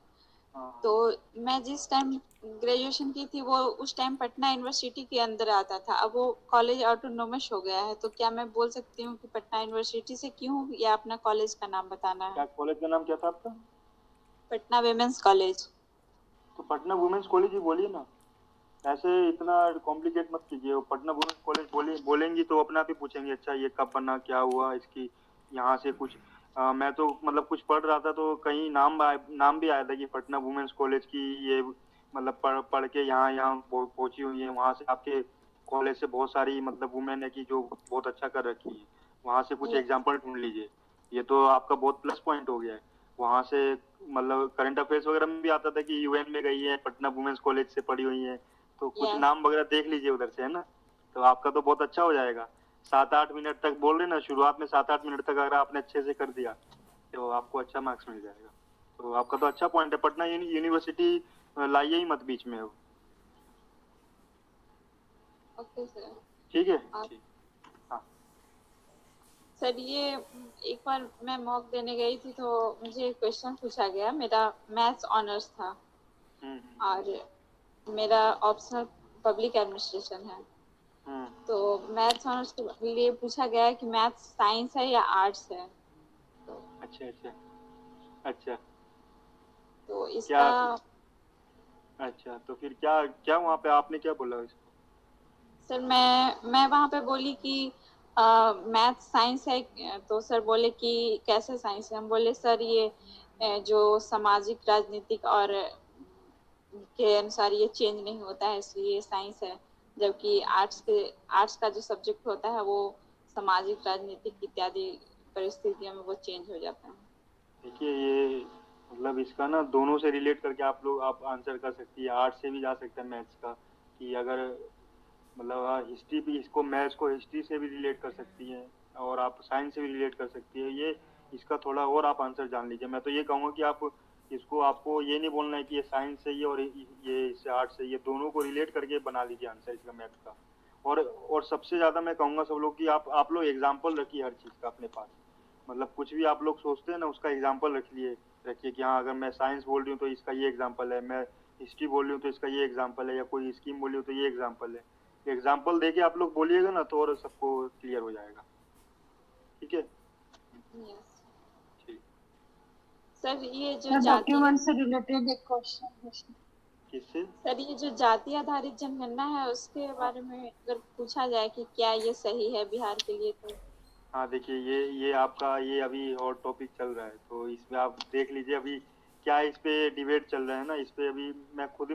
Speaker 11: तो मैं जिस टाइम ग्रेजुएशन की थी वो उस टाइम पटना यूनिवर्सिटी के अंदर आता था। अब वो कॉलेज ऑटोनोमस हो गया है, तो क्या मैं बोल सकती हूँ कि पटना यूनिवर्सिटी से क्यों, या अपना कॉलेज का नाम बताना है?
Speaker 2: क्या कॉलेज का नाम क्या था आपका?
Speaker 11: Patna women's college.
Speaker 2: तो पटना वुमेन्स कॉलेज ही बोलिए ना, ऐसे इतना कॉम्प्लिकेट मत कीजिए। पटना वुमेन्स कॉलेज बोलेंगी तो अपना भी पूछेंगे अच्छा ये कब बना, क्या हुआ इसकी, यहाँ से कुछ मैं तो मतलब कुछ पढ़ रहा था तो कहीं नाम भी आया था कि पटना वुमेन्स कॉलेज की ये मतलब पढ़ के यहाँ पहुंची हुई है। वहाँ से आपके कॉलेज से बहुत सारी मतलब वुमेन है कि जो बहुत अच्छा कर रखी है, वहाँ से कुछ एग्जाम्पल ढूंढ लीजिए। ये तो आपका बहुत प्लस पॉइंट हो गया है। वहाँ से मतलब करंट अफेयर्स वगैरह में भी आता था कि यूएन में गई है, पटना वुमेन्स कॉलेज से पढ़ी हुई है, तो कुछ नाम वगैरह देख लीजिए उधर से, है ना, तो आपका तो बहुत अच्छा हो जाएगा। 7-8 मिनट तक बोल रहे ना, शुरुआत में 7-8 मिनट तक अगर आपने अच्छे से कर दिया तो आपको अच्छा मार्क्स मिल जाएगा। तो आपका तो अच्छा पॉइंट है, पटना यूनिवर्सिटी लाइए ही मत बीच में हो।
Speaker 11: Okay sir.
Speaker 2: ठीक है।
Speaker 11: आप-
Speaker 2: हाँ
Speaker 11: सर ये एक बार मैं मॉक देने गई थी तो मुझे क्वेश्चन पूछा गया, मेरा मैथ्स ऑनर्स था और मेरा ऑप्शनल पब्लिक एडमिनिस्ट्रेशन है। तो मैथ्स ऑनर्स के लिए पूछा गया है कि मैथ्स साइंस है या आर्ट्स है। तो
Speaker 2: अच्छा अच्छा अच्छा।
Speaker 11: तो
Speaker 2: क्या
Speaker 11: इसका
Speaker 2: अच्छा, तो फिर क्या क्या वहाँ पे आपने क्या बोला इसको?
Speaker 11: सर मैं वहाँ पे बोली कि मैथ्स साइंस है, तो सर बोले कि कैसे साइंस है। हम बोले सर ये जो सामाजिक राजनीतिक और के अनुसार ये चेंज नहीं होता है इसलिए साइंस है, जबकि आर्ट्स का जो सब्जेक्ट होता है वो सामाजिक राजनीतिक इत्यादि परिस्थितियों में वो चेंज हो जाता है।
Speaker 2: देखिए ये मतलब इसका ना दोनों से रिलेट करके आप आंसर कर सकती है। आर्ट से भी जा सकता है मैथ्स का, कि अगर मतलब हिस्ट्री भी, इसको मैथ्स को हिस्ट्री से भी रिलेट कर सकती है और आप साइंस से भी रिलेट कर सकती है। ये इसका थोड़ा और आप आंसर जान लीजिए। मैं तो ये कहूँगा कि आप इसको, आपको ये नहीं बोलना है कि ये साइंस से ही और ये इससे आर्ट से, ये दोनों को रिलेट करके बना लीजिए आंसर इसका मैथ्स का। और सबसे ज़्यादा मैं कहूँगा सब लोग कि आप लोग एग्जाम्पल रखिए हर चीज़ का अपने पास। मतलब कुछ भी आप लोग सोचते हैं ना, उसका एग्जाम्पल रखिए कि हाँ अगर मैं साइंस बोल रही हूँ तो इसका ये एग्जाम्पल है, मैं हिस्ट्री बोल रही हूँ तो इसका ये एग्जाम्पल है, या कोई स्कीम बोल रही हूँ तो ये एग्जाम्पल है। एग्जाम्पल देके आप लोग बोलिएगा ना तो और सबको क्लियर हो जाएगा। ठीक है।
Speaker 11: Yes.
Speaker 2: ठीक।
Speaker 11: सर ये जो
Speaker 9: सर
Speaker 11: जाति
Speaker 9: डॉक्यूमेंट से रिलेटेड एक क्वेश्चन।
Speaker 2: किससे?
Speaker 11: सर ये जो जाति आधारित जनगणना है उसके बारे में अगर पूछा जाए कि क्या ये सही है बिहार के लिए तो।
Speaker 2: हाँ देखिए, ये आपका ये अभी और टॉपिक चल रहा है तो इसमें आप देख लीजिए अभी क्या इस पे डिबेट चल रहा है ना। इस पे अभी मैं खुद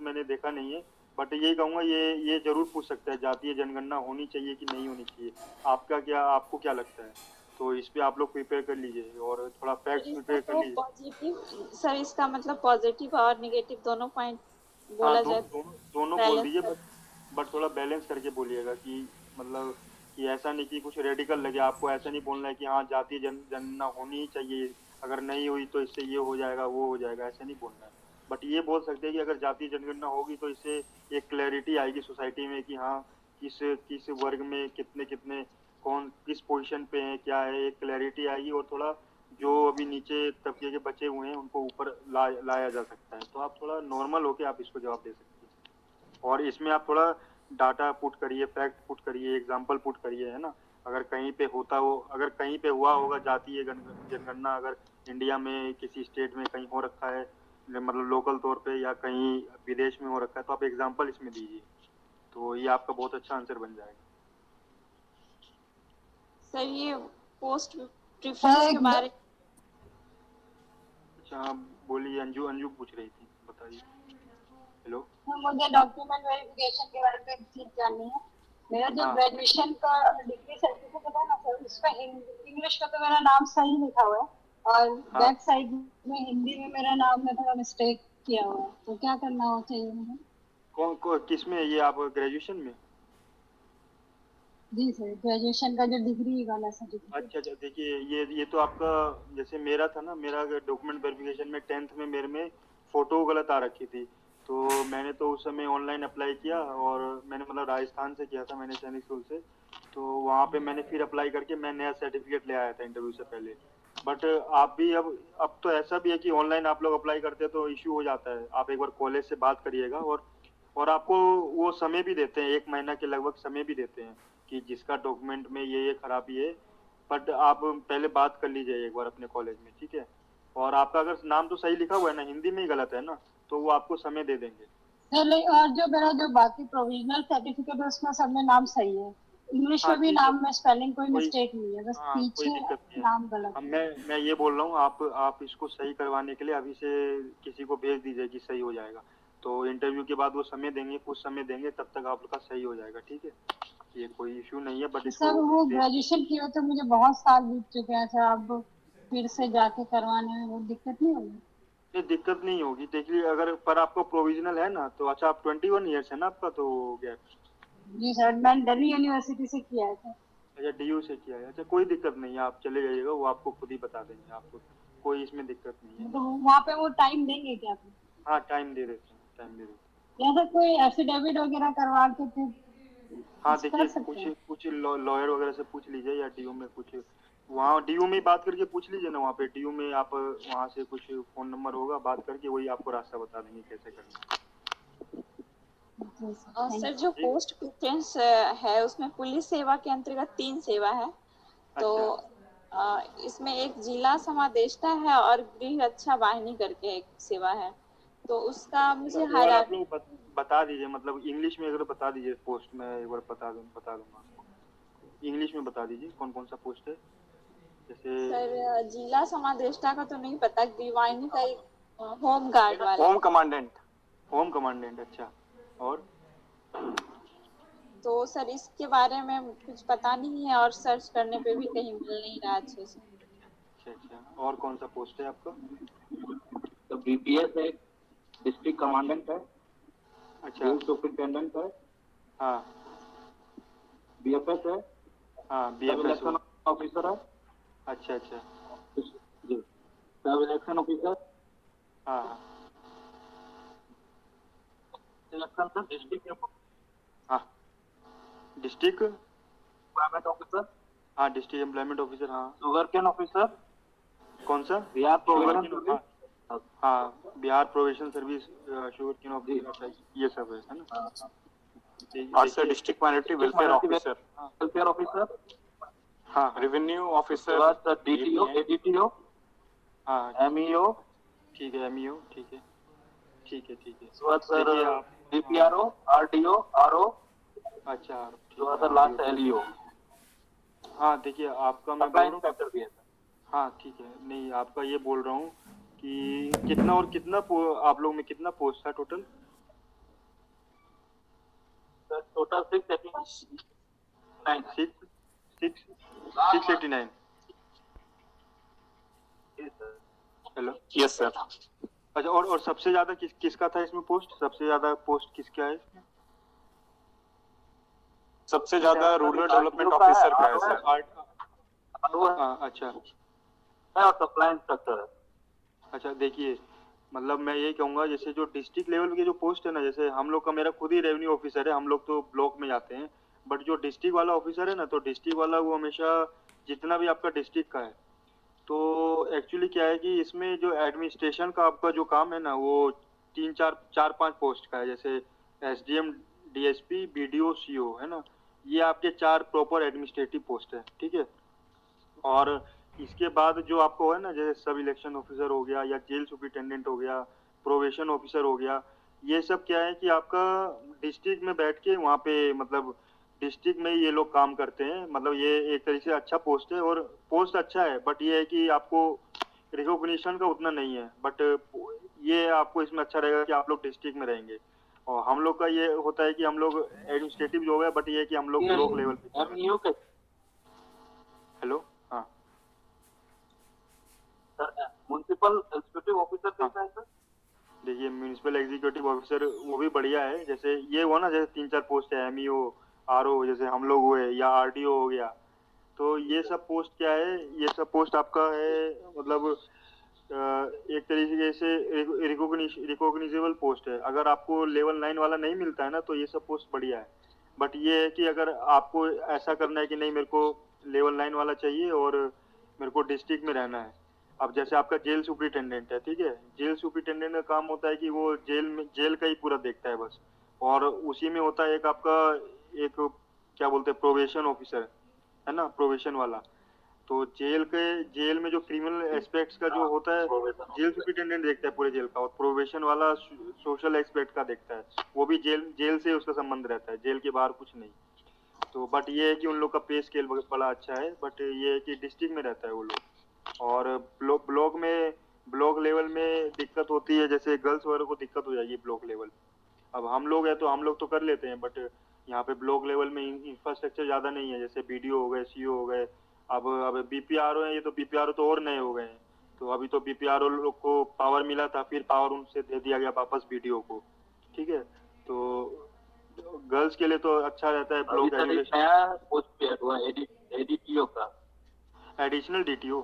Speaker 2: मैंने देखा नहीं है, बट यही कहूँगा ये जरूर पूछ सकता है जातीय जनगणना होनी चाहिए कि नहीं होनी चाहिए। आपको क्या लगता है? तो इस पे आप लोग प्रिपेयर कर लीजिए और थोड़ा फैक्ट्स
Speaker 11: इसका
Speaker 2: प्रिपेयर कर
Speaker 11: तो
Speaker 2: लीजिए।
Speaker 11: पॉजिटिव सर, इसका मतलब पॉजिटिव और निगेटिव दोनों पॉइंट
Speaker 2: हाँ
Speaker 11: बोला जाए
Speaker 2: दोनों बोल
Speaker 11: बैलेंस
Speaker 2: दीजिए,
Speaker 11: कर।
Speaker 2: बट थोड़ा बैलेंस करके बोलिएगा कि मतलब कि ऐसा नहीं कि कुछ रेडिकल लगे। आपको ऐसा नहीं बोलना है कि हाँ जातीय जनगणना होनी ही चाहिए, अगर नहीं हुई तो इससे ये हो जाएगा वो हो जाएगा, ऐसा नहीं बोलना है। बट ये बोल सकते हैं कि अगर जातीय जनगणना होगी तो इससे एक क्लैरिटी आएगी सोसाइटी में कि हाँ किस किस वर्ग में कितने कितने कौन किस पोजीशन पे है क्या है, एक क्लैरिटी आएगी। और थोड़ा जो अभी नीचे तबके के बचे हुए हैं उनको ऊपर लाया जा सकता है। तो आप थोड़ा नॉर्मल होके आप इसको जवाब दे सकते हैं। और इसमें आप थोड़ा डाटा पुट करिए, फैक्ट पुट करिए, एग्जाम्पल पुट करिए, है ना। अगर कहीं पे हुआ होगा जातीय जनगणना, अगर इंडिया में किसी स्टेट में कहीं हो रखा है, मतलब लोकल तौर पे या कहीं विदेश में हो रखा है, तो आप एग्जाम्पल इसमें दीजिए, तो ये आपका बहुत अच्छा आंसर बन जाएगा।
Speaker 11: सर ये पोस्ट प्रेफरेंस के बारे।
Speaker 2: अच्छा बोलिए, अंजू पूछ रही थी, बताइए। हेलो।
Speaker 9: मुझे डॉक्यूमेंट वेरिफिकेशन के बारे में एक चीज जाननी है। मेरा जो
Speaker 2: हाँ।
Speaker 9: ग्रेजुएशन का डिग्री सर्टिफिकेट है ना सर, उसमें इंग्लिश में तो मेरा नाम सही लिखा हुआ है और
Speaker 2: हाँ।
Speaker 9: बैक साइड में हिंदी में मेरा नाम में थोड़ा मिस्टेक किया हुआ है, तो क्या करना हो चाहिए मुझे?
Speaker 2: किस में ये आप ग्रेजुएशन में?
Speaker 9: जी सर, ग्रेजुएशन का जो डिग्री वाला सर्टिफिकेट।
Speaker 2: अच्छा देखिए ये तो आपका, जैसे मेरा था ना, मेरा डॉक्यूमेंट वेरिफिकेशन में 10th में मेरे में फोटो गलत आ रखी थी, तो मैंने तो उस समय ऑनलाइन अप्लाई किया और मैंने मतलब राजस्थान से किया था मैंने, सैनिक स्कूल से। तो वहाँ पे मैंने फिर अप्लाई करके मैं नया सर्टिफिकेट ले आया था इंटरव्यू से पहले। बट आप भी अब तो ऐसा भी है कि ऑनलाइन आप लोग अप्लाई करते हैं तो इश्यू हो जाता है। आप एक बार कॉलेज से बात करिएगा और आपको वो समय भी देते हैं, 1 महीना के लगभग समय भी देते हैं कि जिसका डॉक्यूमेंट में ये खराबी है। बट आप पहले बात कर लीजिए एक बार अपने कॉलेज में, ठीक है। और आपका अगर नाम तो सही लिखा हुआ है ना, हिंदी में ही गलत है ना, तो वो आपको समय दे देंगे।
Speaker 9: और जो मेरा जो बाकी प्रोविजनल सर्टिफिकेट है उसमें सब में नाम सही है, इंग्लिश
Speaker 2: हाँ
Speaker 9: में भी
Speaker 2: ठीक है,
Speaker 9: नाम में स्पेलिंग कोई मिस्टेक नहीं है, बस
Speaker 2: हाँ कोई
Speaker 9: पीछे
Speaker 2: दिक्कत नहीं है।
Speaker 9: नाम गलत
Speaker 2: अब
Speaker 9: है।
Speaker 2: मैं ये बोल रहा हूँ, आप इसको सही करवाने के लिए अभी से किसी को भेज दीजिए कि सही हो जाएगा। तो इंटरव्यू के बाद वो समय देंगे, कुछ समय देंगे, तब तक आपका सही हो जाएगा, ठीक है। ये कोई इश्यू नहीं है, बट इसको
Speaker 9: सर वो ग्रेजुएशन किया तो मुझे बहुत साल बीत चुके हैं सर, अब फिर से जाके करवाने में बहुत दिक्कत नहीं होगी?
Speaker 2: ये दिक्कत नहीं होगी। देखिए अगर पर आपका प्रोविजनल है ना, तो अच्छा आप 21 ईयर्स है ना आपका, तो हो गया।
Speaker 9: जी सर, मैंने दिल्ली यूनिवर्सिटी से किया है सर।
Speaker 2: अच्छा DU से किया है। अच्छा कोई दिक्कत नहीं है, आप चले जाइएगा, वो आपको खुद ही बता देंगे, आपको कोई इसमें दिक्कत नहीं है।
Speaker 9: तो वहाँ पे वो टाइम देंगे क्या फिर?
Speaker 2: हाँ टाइम दे देते हैं, टाइम दे देते
Speaker 9: या सर कोई एफिडेविट वगैरह करवा के फिर
Speaker 2: हैं। हाँ
Speaker 9: कुछ
Speaker 2: देखिए,
Speaker 9: कर सकते
Speaker 2: कुछ
Speaker 9: हैं?
Speaker 2: कुछ लॉयर वगैरह से पूछ लीजिए, या DU में कुछ, वहाँ DU में बात करके पूछ लीजिए ना, वहाँ पे DU में आप वहाँ से कुछ फ़ोन नंबर होगा, बात करके वही आपको रास्ता बता देंगे कैसे करना
Speaker 11: सर जो
Speaker 2: है।
Speaker 11: पोस्ट प्रेफरेंस है उसमें पुलिस सेवा के अंतर्गत 3 सेवा है। तो इसमें एक जिला समादेष्टा है और गृह रक्षा वाहिनी करके एक सेवा है। तो उसका मुझे
Speaker 2: एक बार
Speaker 11: हर
Speaker 2: आप लोग बता दीजिए, मतलब इंग्लिश में अगर बता दीजिए पोस्ट, मैं एक बार बता दूंगा आपको। इंग्लिश में बता दीजिए कौन कौन सा पोस्ट है, जैसे
Speaker 11: सर जिला समादेष्टा का तो नहीं पता, गृह वाहिनी का एक होम गार्ड वाला।
Speaker 8: Home commandant.
Speaker 2: होम कमांडेंट, अच्छा। और
Speaker 11: तो सर इसके बारे में कुछ पता नहीं है और सर्च करने पे भी कहीं मिल नहीं रहा अच्छे से।
Speaker 2: अच्छा, और कौन सा पोस्ट है आपका?
Speaker 3: तो BPS है, डिस्ट्रिक्ट कमांडेंट है,
Speaker 2: अच्छा।
Speaker 3: जेल सुपरिटेंडेंट है,
Speaker 2: हाँ।
Speaker 3: BFS है,
Speaker 2: हाँ
Speaker 3: सब
Speaker 2: BFS
Speaker 3: इलेक्शन ऑफिसर है।
Speaker 2: अच्छा अच्छा।
Speaker 3: जी, सब इलेक्शन ऑफिसर।
Speaker 2: हाँ हाँ।
Speaker 3: इलेक्शन का डिस्ट्रिक्ट
Speaker 2: हाँ डिस्ट्रिक्ट
Speaker 3: एम्प्लॉयमेंट ऑफिसर।
Speaker 2: हाँ डिस्ट्रिक्ट एम्प्लॉयमेंट ऑफिसर। हाँ।
Speaker 3: Sugar cane officer.
Speaker 2: कौन सा?
Speaker 3: Bihar
Speaker 2: sugar
Speaker 3: provision
Speaker 2: cane,
Speaker 3: service.
Speaker 2: हाँ Bihar provision service, sugar cane officer, अच्छा ये सब है ना।
Speaker 8: और sir district minority welfare officer,
Speaker 3: welfare officer.
Speaker 2: हाँ
Speaker 8: रेवेन्यू ऑफिसर,
Speaker 3: DTO, ADTO,
Speaker 2: हाँ
Speaker 3: MEO।
Speaker 2: ठीक है, MEO, ठीक है ठीक है ठीक है।
Speaker 3: सर
Speaker 2: देखिए आप
Speaker 3: DPRO, RDO, RO।
Speaker 2: अच्छा
Speaker 3: सर लास्ट LEO।
Speaker 2: हाँ देखिए आपका मैं
Speaker 3: सप्लाई
Speaker 2: बोल रहा
Speaker 3: इंस्पेक्टर भी है सर।
Speaker 2: हूँ, हाँ ठीक है, नहीं आपका ये बोल रहा हूँ कि कितना और कितना आप लोग में कितना पोस्ट था total?
Speaker 3: Sir total 689।
Speaker 2: 689। Hello.
Speaker 8: Yes sir.
Speaker 2: अच्छा, और सबसे ज्यादा किसका था इसमें पोस्ट? सबसे ज्यादा पोस्ट किसका है इसमें?
Speaker 8: सबसे ज्यादा रूरल डेवलपमेंट ऑफिसर का है सर।
Speaker 2: हाँ अच्छा।
Speaker 3: और सप्लाई इंस्पेक्टर है।
Speaker 2: अच्छा देखिए, मतलब मैं ये कहूँगा, जैसे जो डिस्ट्रिक्ट लेवल के जो पोस्ट है ना, जैसे हम लोग का, मेरा खुद ही रेवेन्यू ऑफिसर है, हम लोग तो ब्लॉक में जाते हैं, बट जो डिस्ट्रिक्ट वाला ऑफिसर है ना, तो डिस्ट्रिक्ट वाला वो हमेशा जितना भी आपका डिस्ट्रिक्ट का है, तो एक्चुअली क्या है कि इसमें जो एडमिनिस्ट्रेशन का आपका जो काम है ना, वो 4-5 पोस्ट का है, जैसे SDM, DSP, BDO, CO है ना, ये आपके 4 प्रॉपर एडमिनिस्ट्रेटिव पोस्ट है, ठीक है। और इसके बाद जो आपको है ना, जैसे सब इलेक्शन ऑफिसर हो गया, या जेल सुपरिटेंडेंट हो गया, प्रोबेशन ऑफिसर हो गया, ये सब क्या है कि आपका डिस्ट्रिक्ट में बैठ के वहाँ पे, मतलब डिस्ट्रिक्ट में ही ये लोग काम करते हैं, मतलब ये एक तरीके से अच्छा पोस्ट है, और पोस्ट अच्छा है, बट ये है कि आपको रिकॉग्निशन का उतना नहीं है, बट ये आपको इसमें अच्छा रहेगा कि आप लोग डिस्ट्रिक्ट में रहेंगे। और हम लोग का ये होता है कि हम लोग एडमिनिस्ट्रेटिव जॉब है, बट ये है कि हम लोग ब्लॉक लेवल पे।
Speaker 3: MEO के
Speaker 2: हेलो। हाँ
Speaker 3: म्युनिसिपल एग्जीक्यूटिव ऑफिसर कैसा है सर?
Speaker 2: देखिए, म्यूनिसिपल एग्जीक्यूटिव ऑफिसर वो भी बढ़िया है, जैसे ये हुआ ना, जैसे 3-4 पोस्ट है, MEO, RO, जैसे हम लोग हुए, या RDO हो गया, तो ये सब पोस्ट क्या है, ये सब पोस्ट आपका है, मतलब एक तरीके से रिकॉग्निजेबल पोस्ट है। अगर आपको लेवल 9 वाला नहीं मिलता है ना, तो ये सब पोस्ट बढ़िया है, बट ये है कि अगर आपको ऐसा करना है कि नहीं, मेरे को लेवल 9 वाला चाहिए और मेरे को डिस्ट्रिक्ट में रहना है। अब जैसे आपका जेल सुपरिटेंडेंट है, ठीक है, जेल सुपरिटेंडेंट का काम होता है कि वो जेल का ही पूरा देखता है बस, और उसी में होता है एक आपका, एक क्या बोलते हैं, प्रोबेशन ऑफिसर है ना, प्रोबेशन वाला। तो जेल में जो क्रिमिनल एस्पेक्ट्स का जो होता है, जेल सुपरिटेंडेंट देखता है पूरे जेल का, और प्रोबेशन वाला सोशल एस्पेक्ट का देखता है, वो भी जेल से उसका संबंध रहता है, जेल के बाहर कुछ नहीं। तो बट ये है कि उन लोग का पे स्केल बड़ा अच्छा है, बट ये है कि डिस्ट्रिक्ट में रहता है वो लोग। और ब्लॉक लेवल में दिक्कत होती है, जैसे गर्ल्स वगैरह को दिक्कत हो जाएगी ब्लॉक लेवल। अब हम लोग हैं तो हम लोग तो कर लेते हैं, बट यहाँ पे ब्लॉक लेवल में इंफ्रास्ट्रक्चर ज़्यादा नहीं है, जैसे BDO हो गए, CO हो गए, अब BPRO है, ये तो BPRO तो और नए हो गए हैं, तो अभी तो BPRO लोग को पावर मिला था, फिर पावर उनसे दे दिया गया वापस BDO को, ठीक है। तो गर्ल्स के लिए तो अच्छा रहता है
Speaker 3: अभी
Speaker 2: ब्लॉक
Speaker 3: सर एक
Speaker 2: एजुकेशन।
Speaker 3: नया पोस्ट पे हुआ एडीटीओ का,
Speaker 2: additional DTO,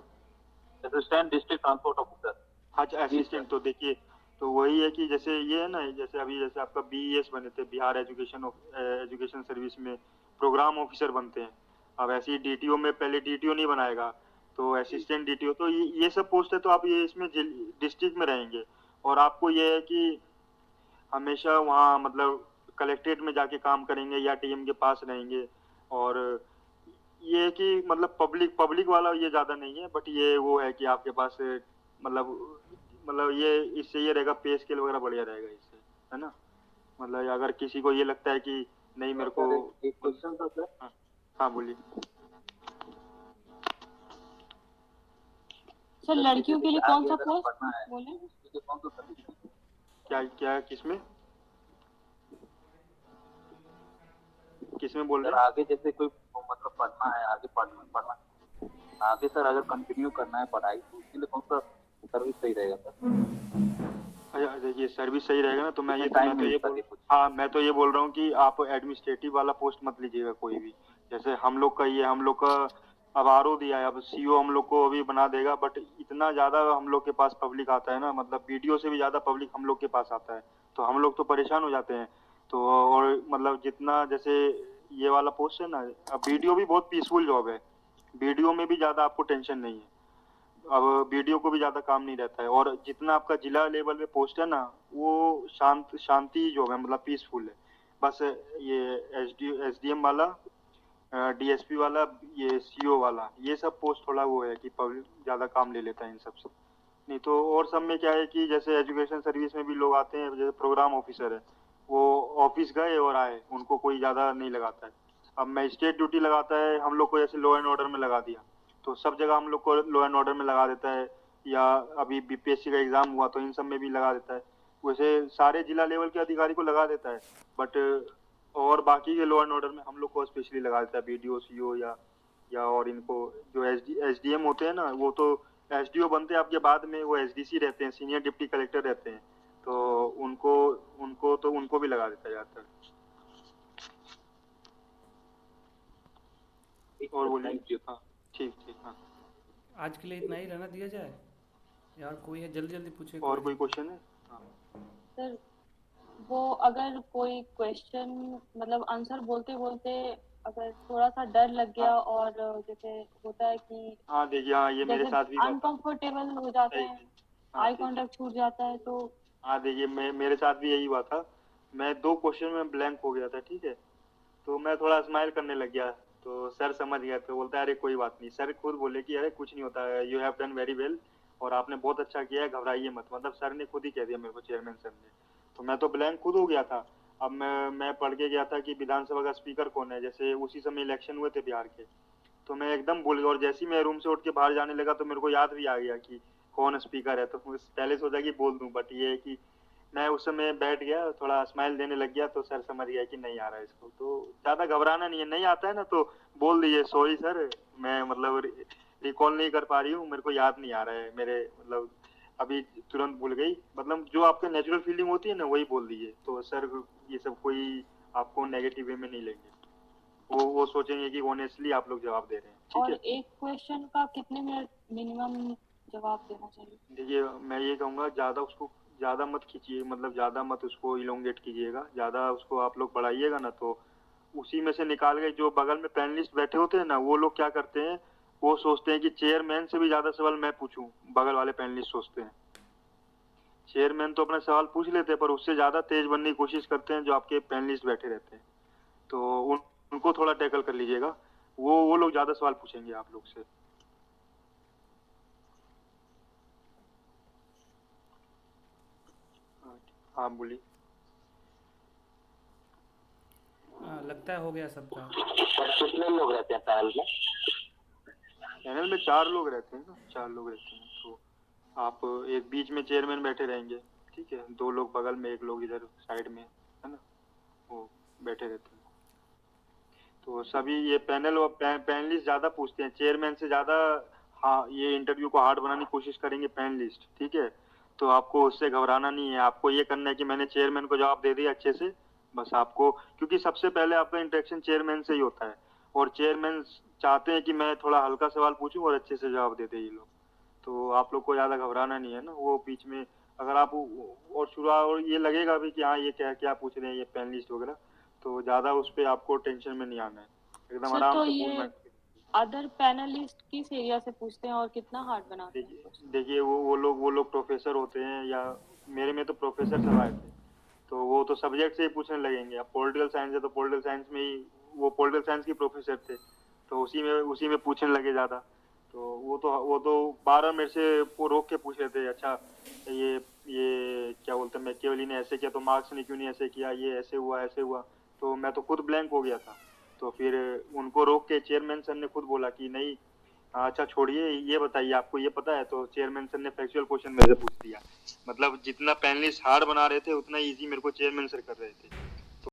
Speaker 3: assistant district transport officer.
Speaker 2: अच्छा असिस्टेंट। तो देखिए, तो वही है कि जैसे ये है ना, जैसे अभी जैसे आपका बीईएस बने थे, बिहार एजुकेशन सर्विस में प्रोग्राम ऑफिसर बनते हैं। अब ऐसे ही डीटीओ में पहले डीटीओ नहीं बनाएगा तो असिस्टेंट डीटीओ, तो ये सब पोस्ट है। तो आप ये इसमें डिस्ट्रिक्ट में रहेंगे और आपको ये है कि हमेशा वहाँ मतलब कलेक्ट्रेट में जाके काम करेंगे या डीएम के पास रहेंगे। और ये है कि मतलब पब्लिक वाला ये ज्यादा नहीं है, बट ये वो है कि आपके पास मतलब ये इससे ये रहेगा, पे स्केल वगैरह बढ़िया रहेगा इससे, है ना। मतलब अगर किसी को ये लगता है कि नहीं मेरे को
Speaker 3: एक क्वेश्चन था सर।
Speaker 2: हाँ बोलिए।
Speaker 7: सर लड़कियों के लिए कौन सा पोस्ट
Speaker 3: पढ़ना है
Speaker 7: बोले?
Speaker 3: उसके लिए कौन सा सर्विस है?
Speaker 2: क्या किसमें बोल
Speaker 3: सर
Speaker 2: रहे हैं?
Speaker 3: आगे जैसे कोई मतलब पढ़ना है, आगे पढ़ना आगे सर अगर कंटिन्यू करना है पढ़ाई तो उसके लिए कौन सा सर्विस सही रहेगा सर?
Speaker 2: अच्छा देखिए, सर्विस सही रहेगा ना तो मैं तो ये बोल रहा हूँ कि आप एडमिनिस्ट्रेटिव वाला पोस्ट मत लीजिएगा कोई भी। जैसे हम लोग का अब आरओ दिया है, अब सीओ हम लोग को अभी बना देगा, बट इतना ज्यादा हम लोग के पास पब्लिक आता है ना, मतलब वीडियो से भी ज्यादा पब्लिक हम लोग के पास आता है, तो हम लोग तो परेशान हो जाते हैं। तो और मतलब जितना जैसे ये वाला पोस्ट है ना, अब वीडियो भी बहुत पीसफुल जॉब है, वीडियो में भी ज्यादा आपको टेंशन नहीं है, अब वीडियो को भी ज्यादा काम नहीं रहता है। और जितना आपका जिला लेवल पे पोस्ट है ना, वो शांति जॉब है, मतलब पीसफुल है। बस ये एसडीएम वाला, डीएसपी वाला, ये सीओ वाला, ये सब पोस्ट थोड़ा वो है कि पब्लिक ज्यादा काम ले लेता है इन सब से। नहीं तो और सब में क्या है कि जैसे एजुकेशन सर्विस में भी लोग आते हैं, जैसे प्रोग्राम ऑफिसर है, वो ऑफिस गए और आए, उनको कोई ज्यादा नहीं लगाता है। अब मजिस्ट्रेट ड्यूटी लगाता है हम लोग को, जैसे लॉ एंड ऑर्डर में लगा दिया तो सब जगह हम लोग को लॉ एंड ऑर्डर में लगा देता है, या अभी बीपीएससी का एग्जाम हुआ तो इन सब में भी लगा देता है। वैसे सारे जिला लेवल के अधिकारी को लगा देता है, बट और बाकी के लॉ एंड ऑर्डर में हम लोग को स्पेशली लगा देता है, बीडीओ सीओ या और इनको जो एसडीएम होते हैं ना, वो तो एसडीओ बनते हैं आपके बाद में, वो एसडीसी रहते हैं, सीनियर डिप्टी कलेक्टर रहते हैं, तो उनको भी लगा देता है ज्यादातर। और बोलिए। हाँ ठीक हाँ।
Speaker 1: आज के लिए इतना ही रहना दिया जाए यार, कोई है जल्दी जल्दी पूछे।
Speaker 2: और कोई क्वेश्चन है? हाँ।
Speaker 7: सर वो अगर कोई क्वेश्चन मतलब आंसर बोलते बोलते अगर थोड़ा सा डर लग गया और जैसे होता है कि
Speaker 2: हाँ देखिए, हाँ ये मेरे साथ भी
Speaker 7: अनकंफर्टेबल हो जाते हैं, आई कांटेक्ट छूट जाता है, तो
Speaker 2: हाँ देखिए मेरे साथ भी यही हुआ था। मैं 2 क्वेश्चन में ब्लैंक हो गया था, ठीक है, तो मैं थोड़ा स्माइल करने लग गया, तो सर समझ गया, तो बोलता है अरे कोई बात नहीं। सर खुद बोले कि अरे कुछ नहीं होता है, you have done very well, और आपने बहुत अच्छा किया है, घबराइए मत। मतलब सर ने खुद ही कह दिया मेरे को, चेयरमैन सर ने। तो मैं तो ब्लैंक खुद हो गया था। अब मैं पढ़ के गया था कि विधानसभा का स्पीकर कौन है, जैसे उसी समय इलेक्शन हुए थे बिहार के, तो मैं एकदम भूल गया। और जैसे ही मैं रूम से उठ के बाहर जाने लगा तो मेरे को याद भी आ गया कि कौन स्पीकर है, तो पहले सोचा कि बोल दूं, बट ये है कि मैं उस समय बैठ गया, थोड़ा स्माइल देने लग गया, तो सर समझ गया कि नहीं आ रहा है इसको। तो ज्यादा घबराना नहीं है, नहीं आता है ना तो बोल दीजिए सॉरी सर, मैं मतलब रिकॉल नहीं कर पा रही हूँ, मेरे को याद नहीं आ रहा है, मेरे मतलब अभी तुरंत भूल गई। मतलब जो आपके नेचुरल फीलिंग होती है ना, वही बोल दीजिए, तो सर ये सब कोई आपको नेगेटिव वे में नहीं लेंगे, वो सोचेंगे कि ऑनेस्टली आप लोग जवाब दे रहे हैं। ठीक
Speaker 7: और
Speaker 2: है।
Speaker 7: एक क्वेश्चन का कितने मिनट मिनिमम जवाब देना चाहिए?
Speaker 2: देखिए मैं ये कहूँगा ज्यादा मत खींचिए, मतलब ज्यादा मत उसको इलोंगेट कीजिएगा, ज्यादा उसको आप लोग बढ़ाइएगा ना तो उसी में से निकाल के जो बगल में पैनलिस्ट बैठे होते हैं ना, वो लोग क्या करते हैं, वो सोचते हैं कि चेयरमैन से भी ज्यादा सवाल मैं पूछूं। बगल वाले पैनलिस्ट सोचते हैं चेयरमैन तो अपना सवाल पूछ लेते हैं, पर उससे ज्यादा तेज बनने की कोशिश करते हैं जो आपके पैनलिस्ट बैठे रहते हैं। तो उनको थोड़ा टैकल कर लीजिएगा, वो लोग ज्यादा सवाल पूछेंगे आप लोग से। हाँ बोलिए।
Speaker 1: लगता है हो गया सबका।
Speaker 5: कितने लोग रहते हैं पैनल में?
Speaker 2: पैनल में 4 लोग रहते हैं ना, 4 लोग रहते हैं। तो आप एक बीच में चेयरमैन बैठे रहेंगे, ठीक है, 2 लोग बगल में, 1 लोग इधर साइड में, है ना, वो बैठे रहते हैं। तो सभी ये पैनलिस्ट ज्यादा पूछते हैं चेयरमैन से ज्यादा। हाँ ये इंटरव्यू को हार्ड बनाने की कोशिश करेंगे पैनलिस्ट, ठीक है, तो आपको उससे घबराना नहीं है। आपको ये करना है कि मैंने चेयरमैन को जवाब दे दिया अच्छे से, बस आपको, क्योंकि सबसे पहले आपका इंटरेक्शन चेयरमैन से ही होता है और चेयरमैन चाहते हैं कि मैं थोड़ा हल्का सवाल पूछूं और अच्छे से जवाब देते ये लोग। तो आप लोग को ज़्यादा घबराना नहीं है ना, वो बीच में अगर आप और शुरुआत और ये लगेगा भी कि हाँ ये क्या क्या पूछ रहे हैं ये पैनलिस्ट वगैरह, तो ज़्यादा उस पर आपको टेंशन में नहीं आना है, एकदम
Speaker 7: सर
Speaker 2: आराम
Speaker 7: तो
Speaker 2: से
Speaker 7: ये अदर पैनलिस्ट किस एरिया से पूछते हैं और कितना हार्ड बनाते हैं?
Speaker 2: देखिए वो लोग प्रोफेसर होते हैं, या मेरे में तो प्रोफेसर सब आए थे, तो वो तो सब्जेक्ट से ही पूछने लगेंगे। अब पॉलिटिकल साइंस है तो पॉलिटिकल साइंस में ही, वो पॉलिटिकल साइंस के प्रोफेसर थे तो उसी में पूछने लगे ज़्यादा। तो वो तो 12 मेरे से वो रोक के पूछ रहे थे, अच्छा ये क्या बोलते हैं मैकियावेली ने ऐसे किया तो मार्क्स ने क्यों नहीं ऐसे किया, ये ऐसे हुआ। तो मैं तो खुद ब्लैंक हो गया था। तो फिर उनको रोक के चेयरमैन सर ने खुद बोला कि नहीं अच्छा छोड़िए, ये बताइए आपको ये पता है। तो चेयरमैन सर ने फैक्चुअल क्वेश्चन मेरे से पूछ दिया। मतलब जितना पैनलिस्ट हार्ड बना रहे थे उतना इजी मेरे को चेयरमैन सर कर रहे थे।